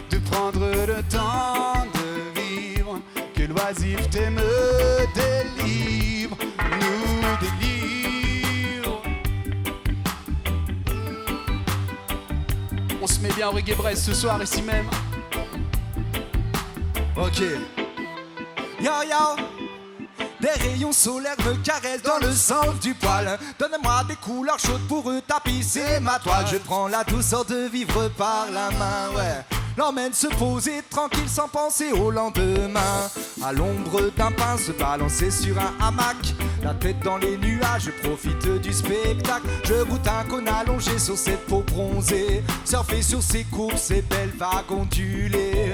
de prendre le temps de vivre, que l'oisiveté me délivre, nous délivre. On se met bien au Reggae Brest ce soir ici même. Ok. Yo yo. Des rayons solaires me caressent dans le sens du poil. Donne-moi des couleurs chaudes pour tapisser ma toile. Je prends la douceur de vivre par la main, ouais. L'emmène se poser tranquille sans penser au lendemain. À l'ombre d'un pin se balancer sur un hamac, la tête dans les nuages, je profite du spectacle. Je goûte un cône allongé sur cette peau bronzée, surfer sur ces courbes, ces belles vagues ondulées,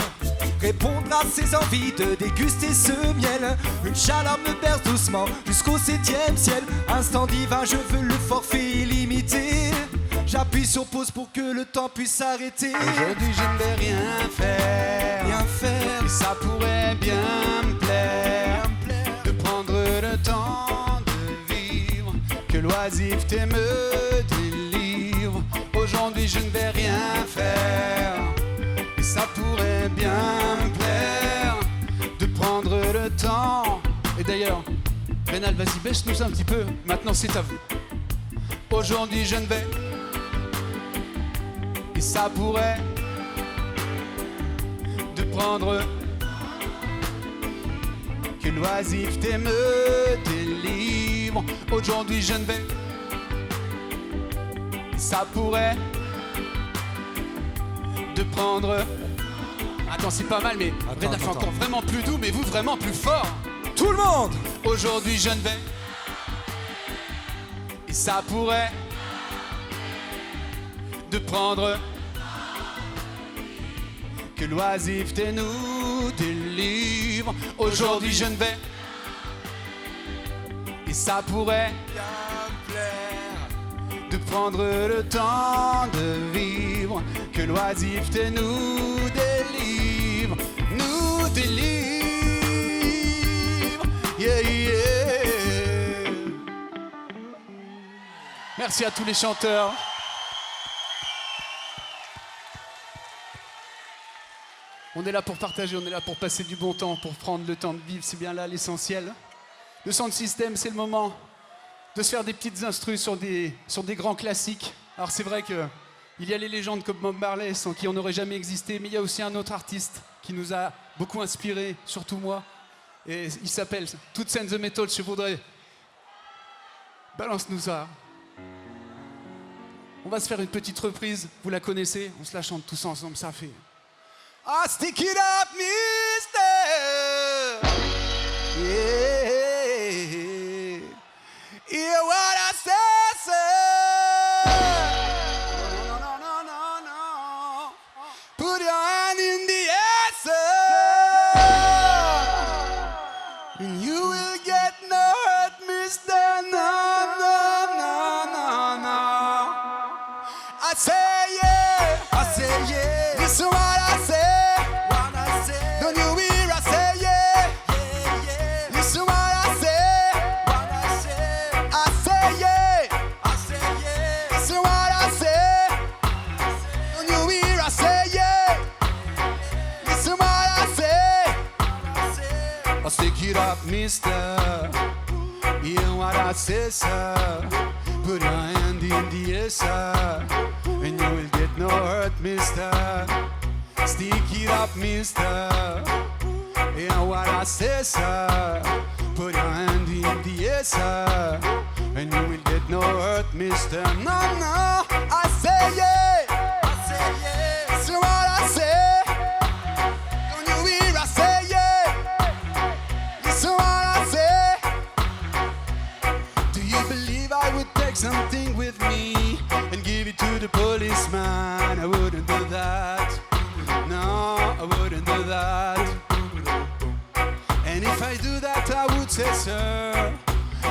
répondre à ses envies de déguster ce miel. Une chaleur me berce doucement jusqu'au 7e ciel. Instant divin, je veux le forfait illimité. J'appuie sur pause pour que le temps puisse s'arrêter. Aujourd'hui je ne vais rien faire, Rien faire, et ça pourrait bien me plaire de prendre le temps de vivre, que l'oisiveté me délivre. Aujourd'hui je ne vais rien faire, et ça pourrait bien me plaire de prendre le temps. Et d'ailleurs, Rénal, vas-y, baisse-nous un petit peu. Maintenant c'est à vous. Aujourd'hui je ne vais, et ça pourrait de prendre, que l'oisiveté me délivre. Aujourd'hui je ne vais, et ça pourrait de prendre. Attends, c'est pas mal, mais Rénal fait encore vraiment plus doux, mais vous vraiment plus fort. tout le monde. Aujourd'hui je ne vais, et ça pourrait de prendre, que l'oisiveté nous délivre. Aujourd'hui je ne vais, et ça pourrait de prendre le temps de vivre, que l'oisiveté nous délivre, nous délivre. Yeah, yeah. Merci à tous les chanteurs. On est là pour partager, on est là pour passer du bon temps, pour prendre le temps de vivre, c'est bien là l'essentiel. Le sound system, c'est le moment de se faire des petites instrus sur des grands classiques. Alors c'est vrai qu'il y a les légendes comme Bob Marley, sans qui on n'aurait jamais existé, mais il y a aussi un autre artiste qui nous a beaucoup inspiré, surtout moi. Et il s'appelle Toots and the Maytals. Je voudrais... Balance-nous ça. On va se faire une petite reprise, vous la connaissez, on se la chante tous ensemble, ça fait... I stick it up, mister. Yeah. Hear what I say, sir. No, no, no, no, no. Put your hand in the air, sir. And you will get no hurt, mister. No, no, no, no, no. I say yeah. I say yeah. Listen what I say. Don't you hear I say stick it up, mister. Hear what I say, sir. Put your hand in the air, sir, and you will get no hurt, mister. Stick it up, mister. Hear what I say, sir. Put your hand in the air, sir, and you will get no hurt, mister. No, no, I say yeah. I say yeah. That's what I say. Don't you hear? I say yeah. That's what I say. Do you believe I would take something with me and give it to the policeman? I wouldn't do that. No, I wouldn't do that. And if I do that, I would say, sir,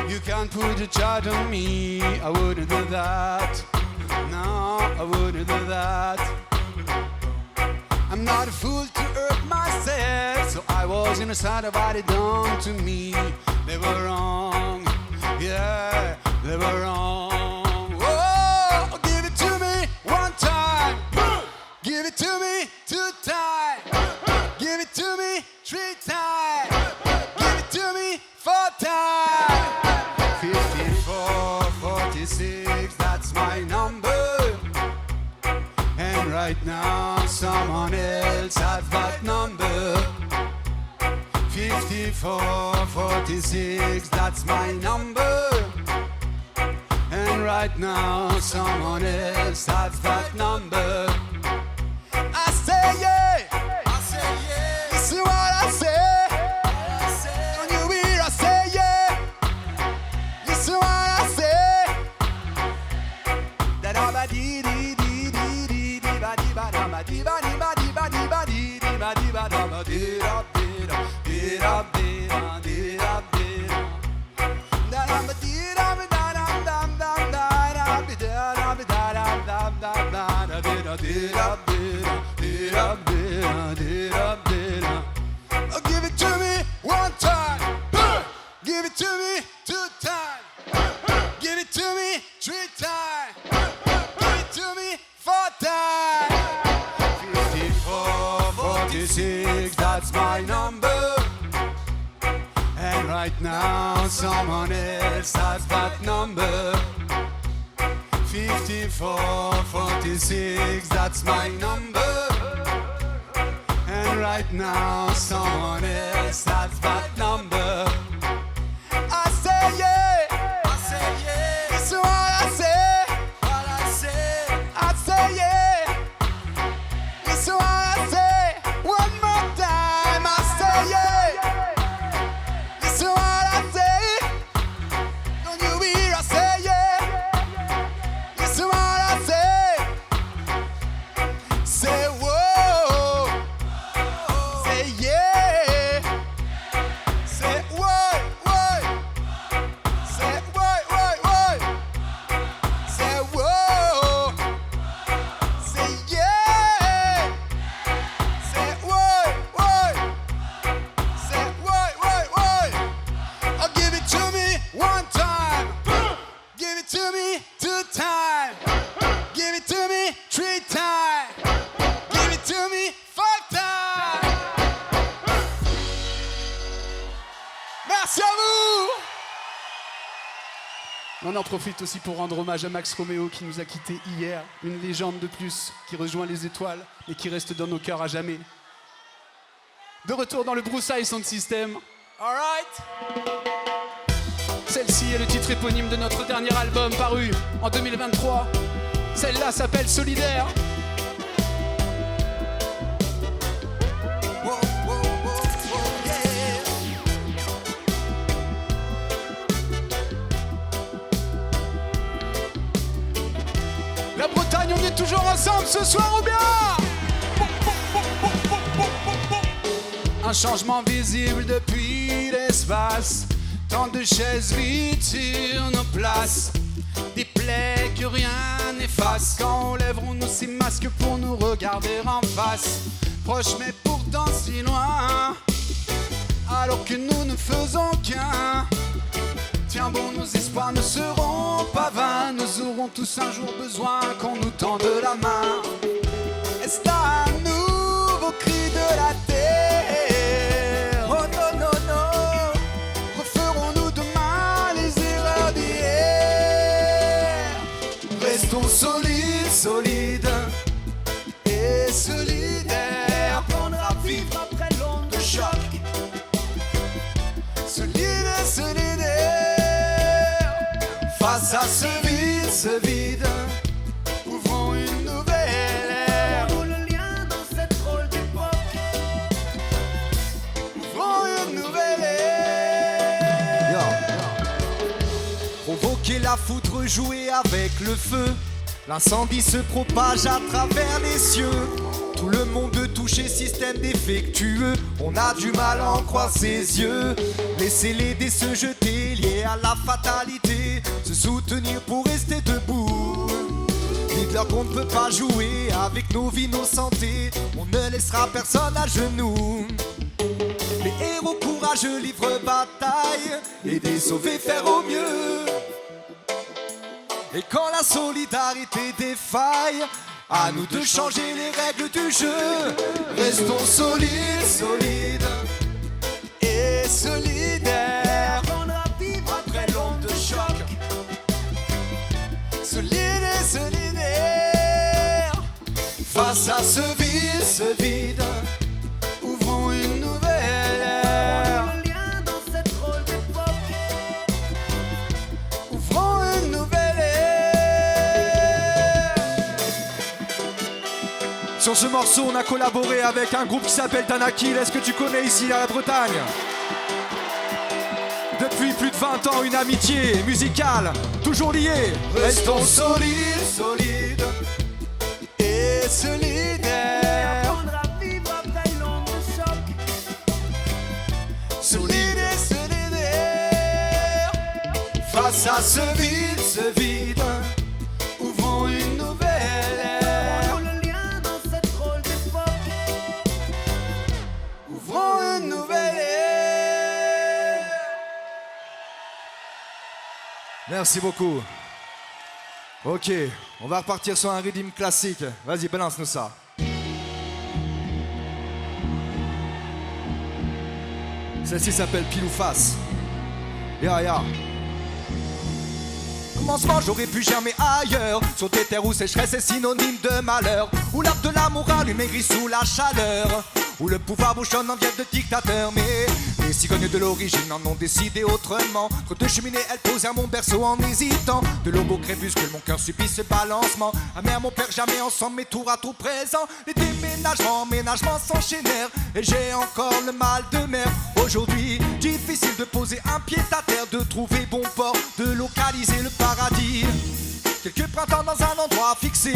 you can't put a charge on me. I wouldn't do that. No, I wouldn't do that. I'm not a fool to hurt myself, so I was innocent about it done to me. They were wrong, yeah, they were wrong. Oh, give it to me one time. Give it to me 2 times. Give it to me 3 times. Give it to me 4 times. 54, 46, that's my number. And right now someone else has that number. 54, 46, that's my number. And right now someone else has that number. I say yeah. I say yeah. This is what I say. Don't you hear? I say yeah. This is what I say. Da da ba dee dee dee dee dee dee ba dee ba da ba dee ba dee ba dee ba dee ba dee dee ba dee ba da ba dee da dee da dee da dee da dee da dee da da ba dee da ba da da da da da da ba da da ba da da da da da dee da dee da dee da dee da dee da. Oh, give it to me 1 time. Give it to me 2 times. Give it to me 3 times. Give it to me 4 times. 54, 46, that's my number. And right now someone else has that number. 54, 46, that's my number. And right now someone else has that number. I say yeah. I say yeah. This is what I say. What I say. I say yeah. This is what I say. One more time. I say yeah. This is what I say. Don't you hear? I say yeah. This is what I say. Say whoa. Say yeah. Say whoa, whoa. Say whoa, whoa, whoa. Say whoa. Say yeah. Say whoa, whoa. Say whoa, whoa, whoa. Oh, give it to me 1 time. Give it to me 2 times. Give it to me 3 times. Give it to me 4 times. Merci à vous. On en profite aussi pour rendre hommage à Max Romeo qui nous a quittés hier, une légende de plus qui rejoint les étoiles et qui reste dans nos cœurs à jamais. De retour dans le Broussailles Sound System. All right. Celle-ci est le titre éponyme de notre dernier album paru en 2023. Celle-là s'appelle Solidaire. Whoa, whoa, whoa, whoa, yeah. La Bretagne, on est toujours ensemble ce soir ou bien? Un changement visible depuis l'espace. Tant de chaises vides sur nos places. Des plaies que rien n'efface. Quand lèverons-nous ces masques pour nous regarder en face? Proche mais pourtant si loin. Alors que nous ne faisons qu'un. Tiens bon, nos espoirs ne seront pas vains. Nous aurons tous un jour besoin qu'on nous tende la main. Est-ce là un nouveau cri de la terre? Oh non, non, non. solide et solidaire. Apprendre à vivre après l'onde de choc. Solide et solidaire. Face à ce vide, ouvrons une nouvelle ère. Où le lien dans cette drôle d'époque. Ouvrons une nouvelle ère. Provoquer la foudre, jouer avec le feu. L'incendie se propage à travers les cieux. Tout le monde touché, système défectueux. On a du mal à en croire ses yeux. Laissez-les dés se jeter, liés à la fatalité. Se soutenir pour rester debout. Dites-leur qu'on ne peut pas jouer avec nos vies, nos santé. On ne laissera personne à genoux. Les héros courageux livrent bataille. Aider, sauver, faire au mieux. Et quand la solidarité défaille, à nous de changer les règles du jeu. Restons solides et solidaires. Apprendre à vivre après l'onde de choc. Solides et solidaires. Face à ce vide, ouvrons une nouvelle ère. Le lien dans cette drôle d'époque. Ouvrons une nouvelle ère. Sur ce morceau, on a collaboré avec un groupe qui s'appelle Tanakil. Est-ce que tu connais ici à la Bretagne? Depuis plus de 20 ans, une amitié musicale, toujours liée. Restons solides et solidaires. Apprendre à vivre après l'onde de choc. Solides et solidaires. Face à ce vide, ouvrons une nouvelle ère. Une nouvelle ère. Merci beaucoup. Ok, on va repartir sur un rythme classique. Vas-y, balance-nous ça. Celle-ci s'appelle Pile ou Face. Ya. Commencement, j'aurais pu germer ailleurs. Sur des terres où sécheresse est synonyme de malheur. Où l'arbre de la morale lui maigrit sous la chaleur. Où le pouvoir bouchonne en viette de dictateur. Mais les cigognes de l'origine en ont décidé autrement. Entre deux cheminées, elles posèrent mon berceau en hésitant. De l'aube au crépuscule, mon cœur subit ce balancement. Ma mère, mon père, jamais ensemble, mais tour à tour présent. Les ménagements s'enchaînèrent. Et j'ai encore le mal de mer. Aujourd'hui, difficile de poser un pied à terre. De trouver bon port, de localiser le paradis. Quelques printemps dans un endroit fixé.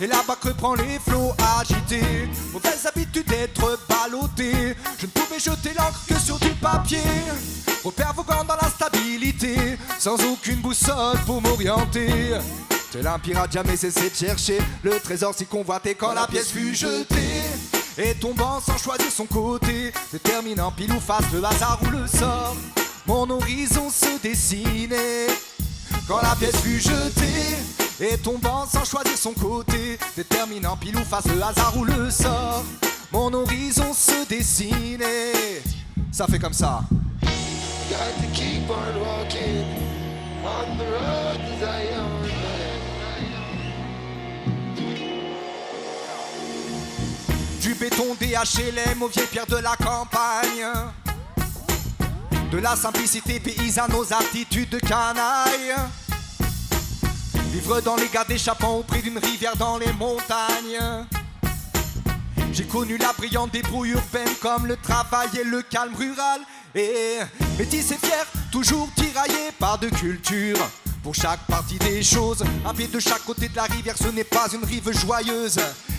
Et là-bas que prend les flots agités. Mauvaise habitude d'être ballotté. Je ne pouvais jeter l'encre que sur du papier. Repère voguant dans l'instabilité. Sans aucune boussole pour m'orienter. Tel un pirate jamais cessé de chercher le trésor si convoité quand la pièce fut jetée. Et tombant sans choisir son côté. Déterminant pile ou face, le hasard ou le sort. Mon horizon se dessinait. Quand la pièce fut jetée, et tombant sans choisir son côté, déterminant pile ou face, le hasard ou le sort, mon horizon se dessinait. Ça fait comme ça. Got to keep on walking on the road to Zion. Du béton des HLM aux vieilles pierres de la campagne. De la simplicité paysanne aux attitudes de canaille. Vivre dans les gades échappant au prix d'une rivière dans les montagnes. J'ai connu la brillante débrouille urbaine comme le travail et le calme rural. Et métis et fier, toujours tiraillé par deux cultures. Pour chaque partie des choses, un pied de chaque côté de la rivière, ce n'est pas une rive joyeuse.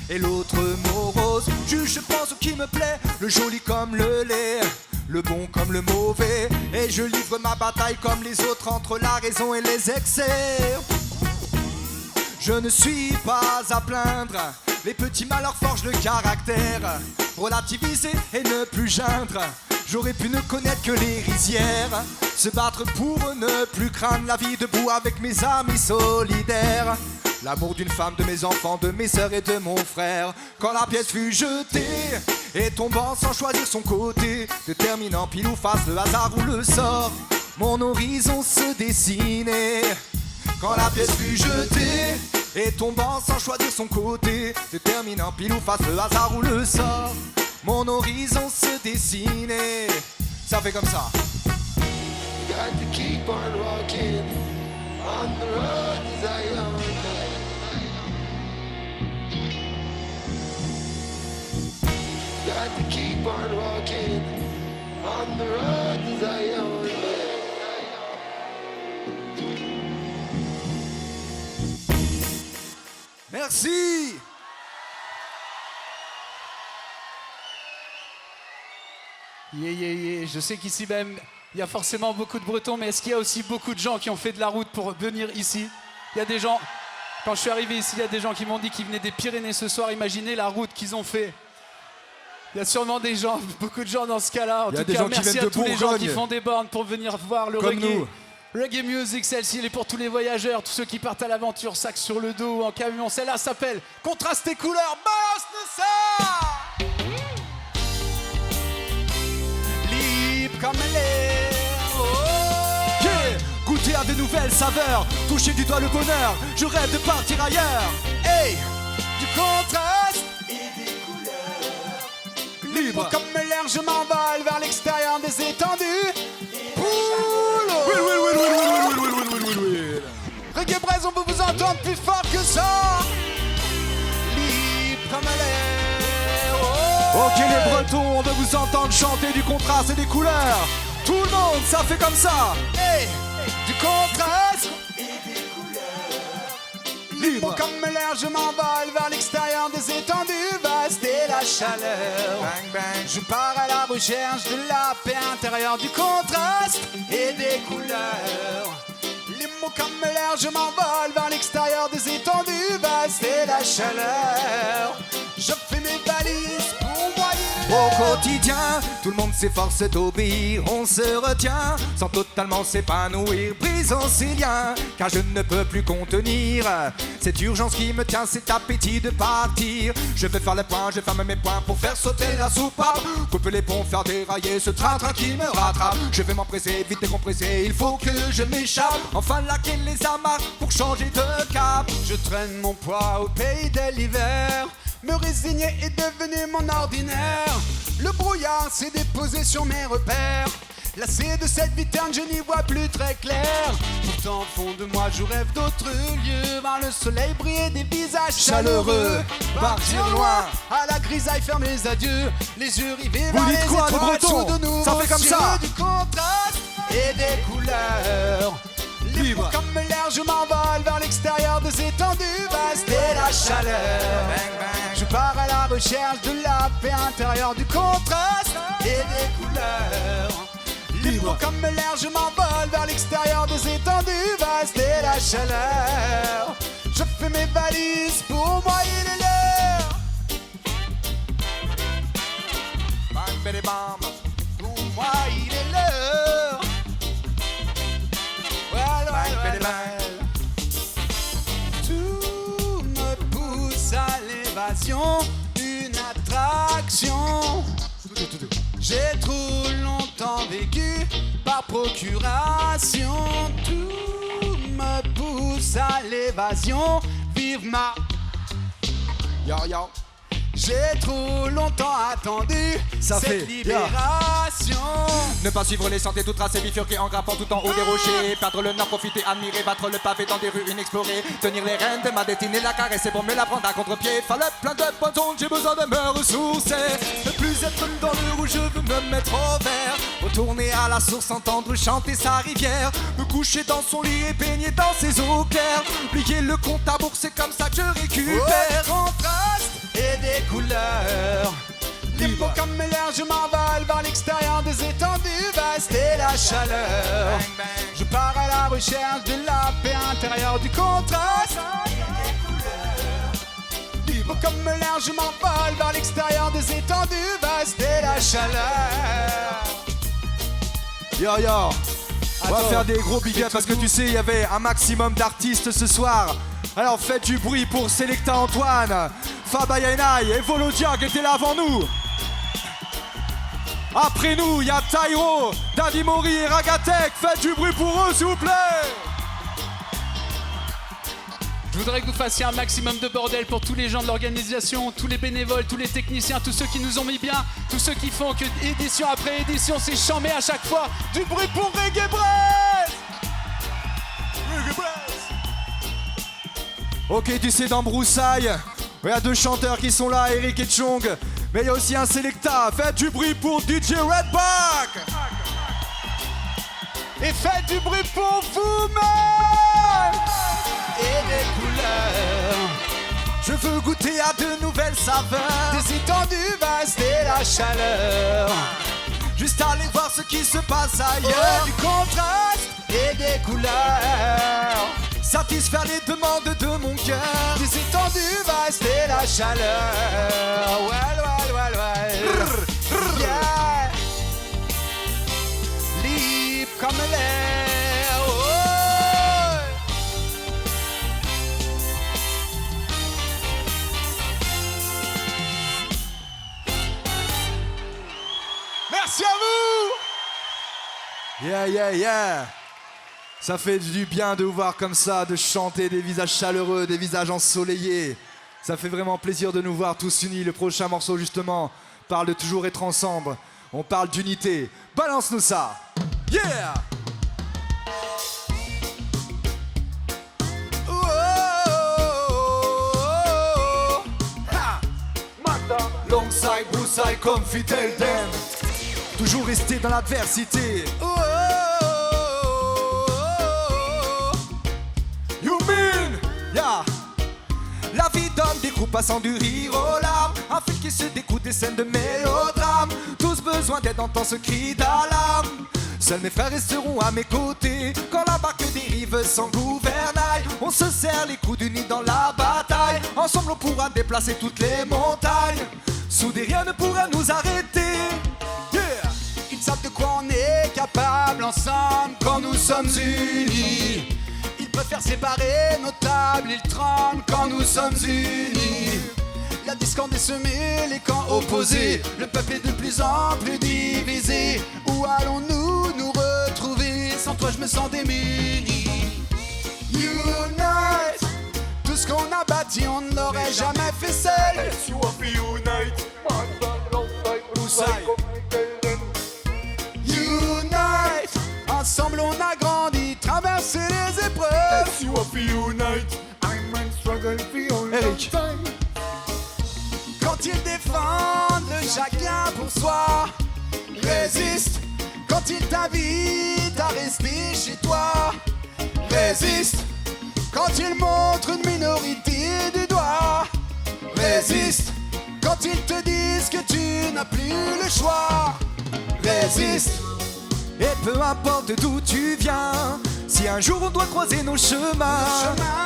Et l'autre morose, juge, je pense, qui me plaît, le joli comme le lait. Le bon comme le mauvais. Et je livre ma bataille comme les autres entre la raison et les excès. Je ne suis pas à plaindre. Les petits malheurs forgent le caractère. Relativiser et ne plus geindre. J'aurais pu ne connaître que les rizières. Se battre pour ne plus craindre la vie debout avec mes amis solidaires. L'amour d'une femme, de mes enfants, de mes sœurs et de mon frère. Quand la pièce fut jetée et tombant sans choisir son côté, déterminant pile ou face, le hasard ou le sort, mon horizon se dessinait. Quand la pièce fut jetée Et tombant sans choisir son côté, déterminant pile ou face le hasard ou le sort. Mon horizon se dessinait. Ça fait comme ça. Got to keep on walking on the road to Zion. Got to keep on walking on the road to Zion. Merci. Yeah. Je sais qu'ici même, il y a forcément beaucoup de Bretons, mais est-ce qu'il y a aussi beaucoup de gens qui ont fait de la route pour venir ici? Il y a des gens, quand je suis arrivé ici, il y a des gens qui m'ont dit qu'ils venaient des Pyrénées ce soir. Imaginez la route qu'ils ont fait. Il y a sûrement des gens, beaucoup de gens dans ce cas-là. En tout cas, merci à tous les gens qui font des bornes pour venir voir le reggae. Reggae Music, celle-ci, elle est pour tous les voyageurs, tous ceux qui partent à l'aventure, sac sur le dos ou en camion. Celle-là s'appelle Contraste tes couleurs, boss de ça! Libre comme l'air. Oh. Yeah. Goûter à de nouvelles saveurs, toucher du doigt le bonheur. Je rêve de partir ailleurs. Hey, du contraste et des couleurs. Libre comme l'air, je m'envole vers l'extérieur des étendues. Reggae Braise, on peut vous entendre plus fort que ça. Libre comme l'air. Oh. Ok les Bretons, on veut vous entendre chanter du contraste et des couleurs. Tout le monde, ça fait comme ça. Hey, du contraste et des couleurs. Libre comme l'air, je m'envole vers l'extérieur des étendues vastes et la chaleur. Bang bang. Je pars à la recherche de la paix intérieure, du contraste et des couleurs. Les mots comme l'air, je m'envole vers l'extérieur des étendues vastes et la chaleur. Je fais mes valises pour voyer. Au quotidien, tout le monde s'efforce d'obéir. On se retient sans totalement s'épanouir. Brisons ces liens, car je ne peux plus contenir cette urgence qui me tient, cet appétit de partir. Je vais faire les points, je ferme mes poings pour faire sauter la soupape. Couper les ponts, faire dérailler ce train-train qui me rattrape. Je vais m'empresser, vite décompresser, il faut que je m'échappe. Enfin laquer les amarres pour changer de cap. Je traîne mon poids au pays de l'hiver. Me résigner est devenu mon ordinaire. Le brouillard s'est déposé sur mes repères. Lassé de cette vie terne, je n'y vois plus très clair. Pourtant, au fond de moi, je rêve d'autres lieux. Voir le soleil briller, des visages chaleureux. Partir loin, à la grisaille, faire mes adieux. Les yeux rivés vers les quoi, étoiles, les Bretons? sous de nouveaux Ça fait comme cieux, ça. du contraste et des couleurs. Libre comme l'air, je m'envole vers l'extérieur des étendues vastes et la chaleur. Je pars à la recherche de la paix intérieure, du contraste et des couleurs. Libre comme l'air, je m'envole vers l'extérieur des étendues vastes et la chaleur. Je fais mes valises pour noyer les leurs. Bang, bang, bang. Pour moi il est l'heure. Tout me pousse à l'évasion, une attraction. J'ai trop longtemps vécu par procuration. Tout me pousse à l'évasion, vive ma. Yo yo. J'ai trop longtemps attendu Ça cette fait, libération. Ne pas suivre les sentiers tout tracés, bifurquer en grimpant tout en haut des rochers. Perdre le nord, profiter, admirer, battre le pavé dans des rues inexplorées. Tenir les rênes de ma destinée, la caresser pour me la prendre à contre-pied. Fallait plein de poissons, j'ai besoin de me ressourcer. Ne plus être dans le rouge, je veux me mettre au vert. Retourner à la source, entendre chanter sa rivière. Me coucher dans son lit et baigner dans ses eaux claires. Plier le compte à bourse, c'est comme ça que je récupère. Contraste et des couleurs. Libre comme l'air, je m'envole vers l'extérieur des étendues vastes et la chaleur. Bang, bang. Je pars à la recherche de la paix intérieure, du contraste et des couleurs. Libre comme l'air, je m'envole vers l'extérieur des étendues vastes et la chaleur. Yo yo. On va Attends, faire des gros big ups parce que tu sais, il y avait un maximum d'artistes ce soir. Alors faites du bruit pour Selecta Antoine, Faba Yainai et Volodia qui étaient là avant nous. Après nous, il y a Tyro, Daddy Mori et Ragatek. Faites du bruit pour eux, s'il vous plaît. Je voudrais que vous fassiez un maximum de bordel pour tous les gens de l'organisation, tous les bénévoles, tous les techniciens, tous ceux qui nous ont mis bien, tous ceux qui font que édition après édition, c'est chambé à chaque fois. Du bruit pour Reggae Brez! Reggae Brez! Ok, tu sais, dans Broussailles, il y a deux chanteurs qui sont là, Eric et Chong. Mais il y a aussi un Selecta. Faites du bruit pour DJ Redback. Et faites du bruit pour vous-même! Et des couleurs. Je veux goûter à de nouvelles saveurs. Des étendues vastes et la chaleur. Juste aller voir ce qui se passe ailleurs. Du contraste et des couleurs. Satisfaire les demandes de mon cœur. Des étendues vastes et la chaleur. Yeah. Libre comme l'air. Oh. Merci à vous! Yeah, yeah, yeah. Ça fait du bien de vous voir comme ça, de chanter des visages chaleureux, des visages ensoleillés. Ça fait vraiment plaisir de nous voir tous unis. Le prochain morceau, justement, parle de toujours être ensemble. On parle d'unité. Balance-nous ça. Yeah! Longside, Broussailles, comme Fidel Dan. Toujours rester dans l'adversité. You mean? Yeah. La vie donne des coups passant du rire aux larmes. Un fil qui se découte des scènes de mélodrame. Tous besoin d'aide entend ce cri d'alarme. Seuls mes frères resteront à mes côtés. Quand la barque dérive sans gouvernail, on se serre les coudes unis dans la bataille. Ensemble on pourra déplacer toutes les montagnes. Soudés rien ne pourra nous arrêter. Yeah. Ils savent de quoi on est capable ensemble quand nous sommes unis. Ils peuvent faire séparer nos tables, ils tremblent quand nous sommes unis. La discorde est semée, les camps opposés. Le peuple est de plus en plus divisé. Où allons-nous nous retrouver? Sans toi je me sens démuni. Unite! Tout ce qu'on a bâti on ne l'aurait jamais fait seul. Unite! Ensemble on a grandi, traversé les épreuves. Eric. Quand ils défendent le chacun pour soi, résiste. Quand ils t'invitent à rester chez toi, résiste. Quand ils montrent une minorité du doigt, résiste. Quand ils te disent que tu n'as plus le choix, résiste. Et peu importe d'où tu viens, si un jour on doit croiser nos chemins,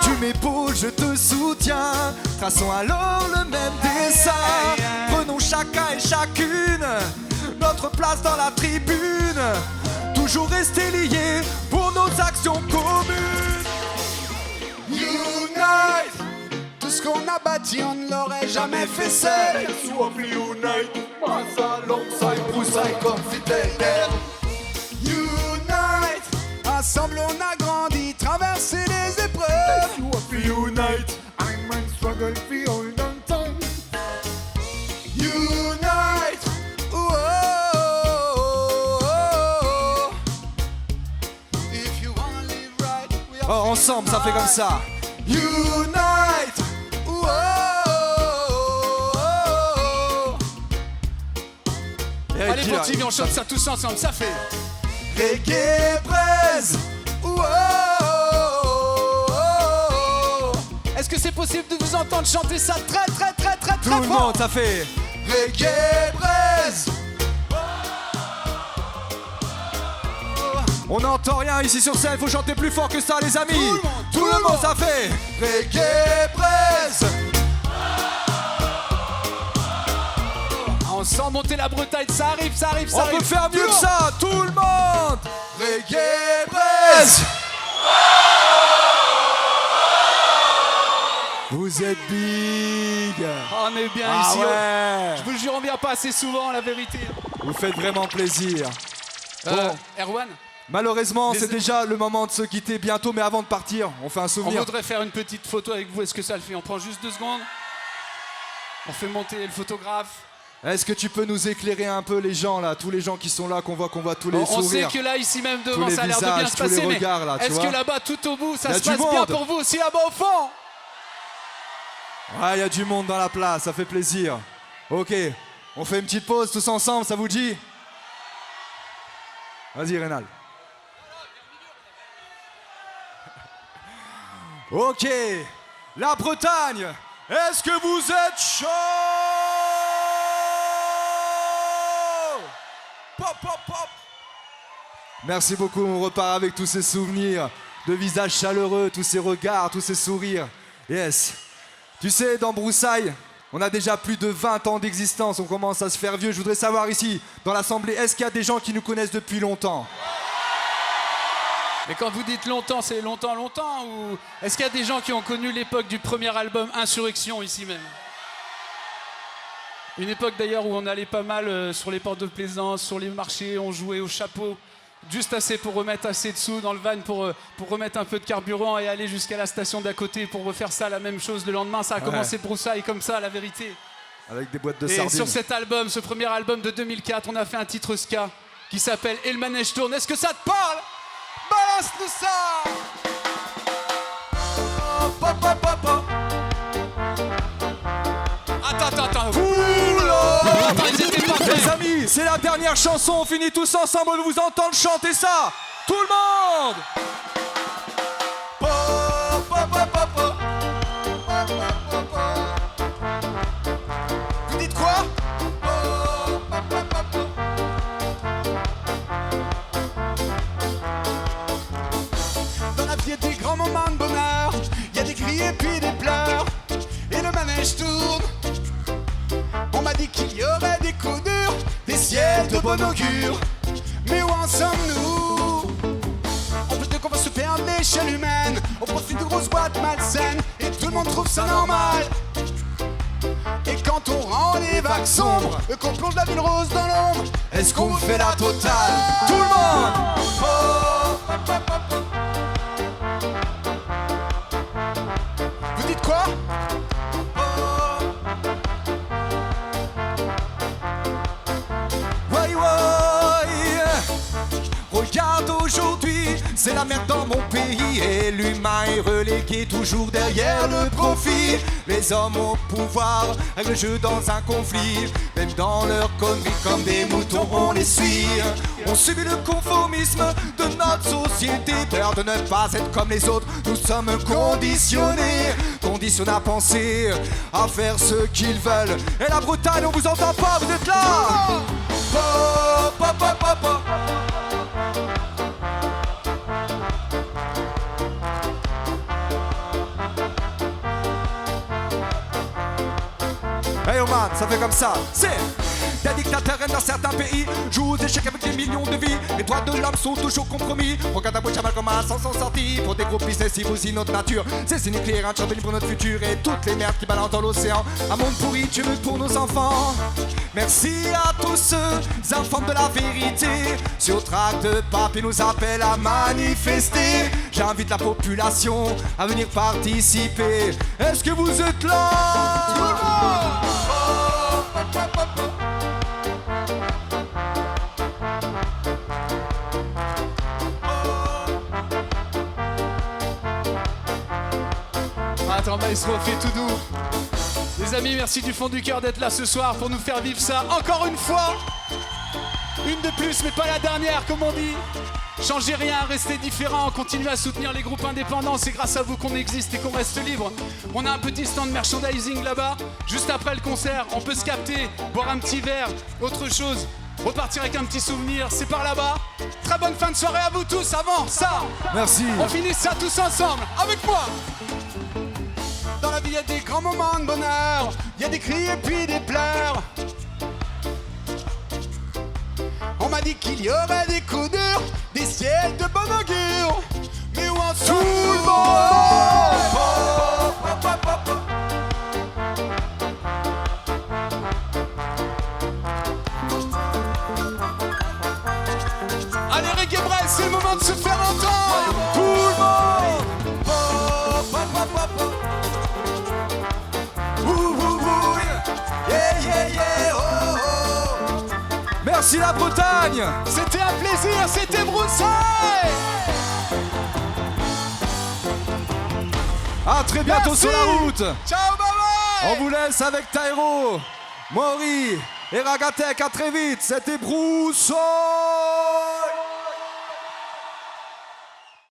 tu m'épaules, je te soutiens. Traçons alors le même dessin. Prenons chacun et chacune notre place dans la tribune. Toujours rester liés pour nos actions communes. Unite! Tout ce qu'on a bâti, on ne l'aurait jamais fait seul. Broussailles comme Fidel Dan. Unite! Ensemble on a grandi, traversé les épreuves. Unite! Oh, oh, oh. If you wanna live right, we are Oh, ensemble, ça fait comme ça. Unite! Oh, oh, oh. Eric, Allez, continue, on chante ça tous ensemble, ça fait. Reggae Brez! Oh, oh, oh. Est-ce que c'est possible de vous entendre chanter ça très très très très Tout très le fort? monde, ça fait. Reggae Brez! On n'entend rien ici sur scène, faut chanter plus fort que ça, les amis. Tout le monde, ça fait. Reggae Brez! On sent monter la Bretagne, ça arrive, ça arrive, ça On arrive. peut faire mieux que ça, tout le monde. Reggae Brez! Vous êtes big. On est bien Ah ici. ouais. Je vous le jure, on vient pas assez souvent, la vérité. Vous faites vraiment plaisir. Erwan, Malheureusement, c'est déjà le moment de se quitter bientôt, mais avant de partir, on fait un On souvenir. voudrait faire une petite photo avec vous. Est-ce que ça le fait? On prend juste 2 secondes. On fait monter le photographe. Est-ce que tu peux nous éclairer un peu les gens là, tous les gens qui sont là, qu'on voit tous les On sourires. sait que là, ici même devant, les ça a l'air de bien visages, se tous les passer, mais regards, là, tu est-ce vois. que là-bas, tout au bout, Y ça a se du passe bien monde. pour vous aussi là-bas au fond? Ouais, il y a du monde dans la place, ça fait plaisir. Ok, on fait une petite pause tous ensemble, ça vous dit? Vas-y, Rénal. Ok, la Bretagne, est-ce que vous êtes chaud? Pop, pop, pop. Merci beaucoup, on repart avec tous ces souvenirs de visages chaleureux, tous ces regards, tous ces sourires. Yes. Tu sais, dans Broussailles, on a déjà plus de 20 ans d'existence, on commence à se faire vieux. Je voudrais savoir ici, dans l'Assemblée, est-ce qu'il y a des gens qui nous connaissent depuis longtemps? Mais quand vous dites longtemps, c'est longtemps, longtemps? Ou est-ce qu'il y a des gens qui ont connu l'époque du premier album Insurrection ici même? Une époque d'ailleurs où on allait pas mal sur les portes de plaisance, sur les marchés, on jouait au chapeau. Juste assez pour remettre assez de sous dans le van pour remettre un peu de carburant et aller jusqu'à la station d'à côté pour refaire ça la même chose le lendemain. Ça a commencé Broussailles comme ça, la vérité. Avec des boîtes de Et sardines. sur cet album, ce premier album de 2004, on a fait un titre ska qui s'appelle Et le manège tourne. Est-ce que ça te parle? Balance-nous ça! Pop, pop, pop, pop. Attends. Attends, ils étaient pas les prêts. amis, c'est la dernière chanson, on finit tous ensemble, on veut vous entendre chanter ça. Tout le monde. Pop, pop, pop, pop, pop. Pop, pop, pop, pop. Vous dites quoi? Pop, pop, pop, pop, pop. Dans la vie, y a des grands moments de bonheur, y a des cris et puis des pleurs, et le manège tourne. On m'a dit qu'il y aurait des coups durs, des ciels de bon augure. Mais où en sommes-nous? On peut dire qu'on va se faire de l'échelle humaine, on profite de grosses boîtes malsaines, et tout le monde trouve ça normal. Et quand on rend les vagues sombres, qu'on plonge la ville rose dans l'ombre, est-ce qu'on fait la totale? Tout le monde. Vous dites quoi? Ouais, ouais. Regarde aujourd'hui, c'est la merde dans mon pays et l'humain est relégué toujours derrière le profit. Les hommes au pouvoir avec le jeu dans un conflit, même dans leur conneries comme des moutons on les suit. On subit le conformisme de notre société, peur de ne pas être comme les autres. Nous sommes conditionnés à penser, à faire ce qu'ils veulent. Et la Bretagne, on vous entend pas, vous êtes là. Pop, pop, pop, pop, pop. Hey oh man, ça fait comme ça. C'est des dictateurs dans certains pays jouent aux échecs avec des millions de vies. Les droits de l'homme sont toujours compromis. Regarde à Bouchamal comme un sans sorti. Pour des groupes business, ils bousillent notre nature. C'est nucléaire, un Tchernobyl pour notre futur. Et toutes les merdes qui balancent dans l'océan. Un monde pourri, Dieu veut pour nos enfants. Merci à tous ceux enfants de la vérité. Sur trac de papier nous appellent à manifester. J'invite la population à venir participer. Est-ce que vous êtes là? Tout le monde. Attends, maestro, fais tout doux. Les amis, merci du fond du cœur d'être là ce soir pour nous faire vivre ça encore une fois. Une de plus, mais pas la dernière, comme on dit. Changez rien, restez différents, continuez à soutenir les groupes indépendants. C'est grâce à vous qu'on existe et qu'on reste libre. On a un petit stand merchandising là-bas. Juste après le concert, on peut se capter, boire un petit verre, autre chose. Repartir avec un petit souvenir, c'est par là-bas. Très bonne fin de soirée à vous tous. Avant ça, merci. On finit ça tous ensemble, avec moi. Dans la vie, y a des grands moments de bonheur, y a des cris et puis des pleurs. On m'a dit qu'il y aurait des coups durs, des ciels de bon augure. Mais où en sont tout le monde? Allez, Reggae Brel, c'est le moment. Merci la Bretagne. C'était un plaisir, c'était Broussailles. À très bientôt Merci. sur la route. Ciao, bye bye. On vous laisse avec Tairo, Maury et Ragatek. À très vite. C'était Broussailles.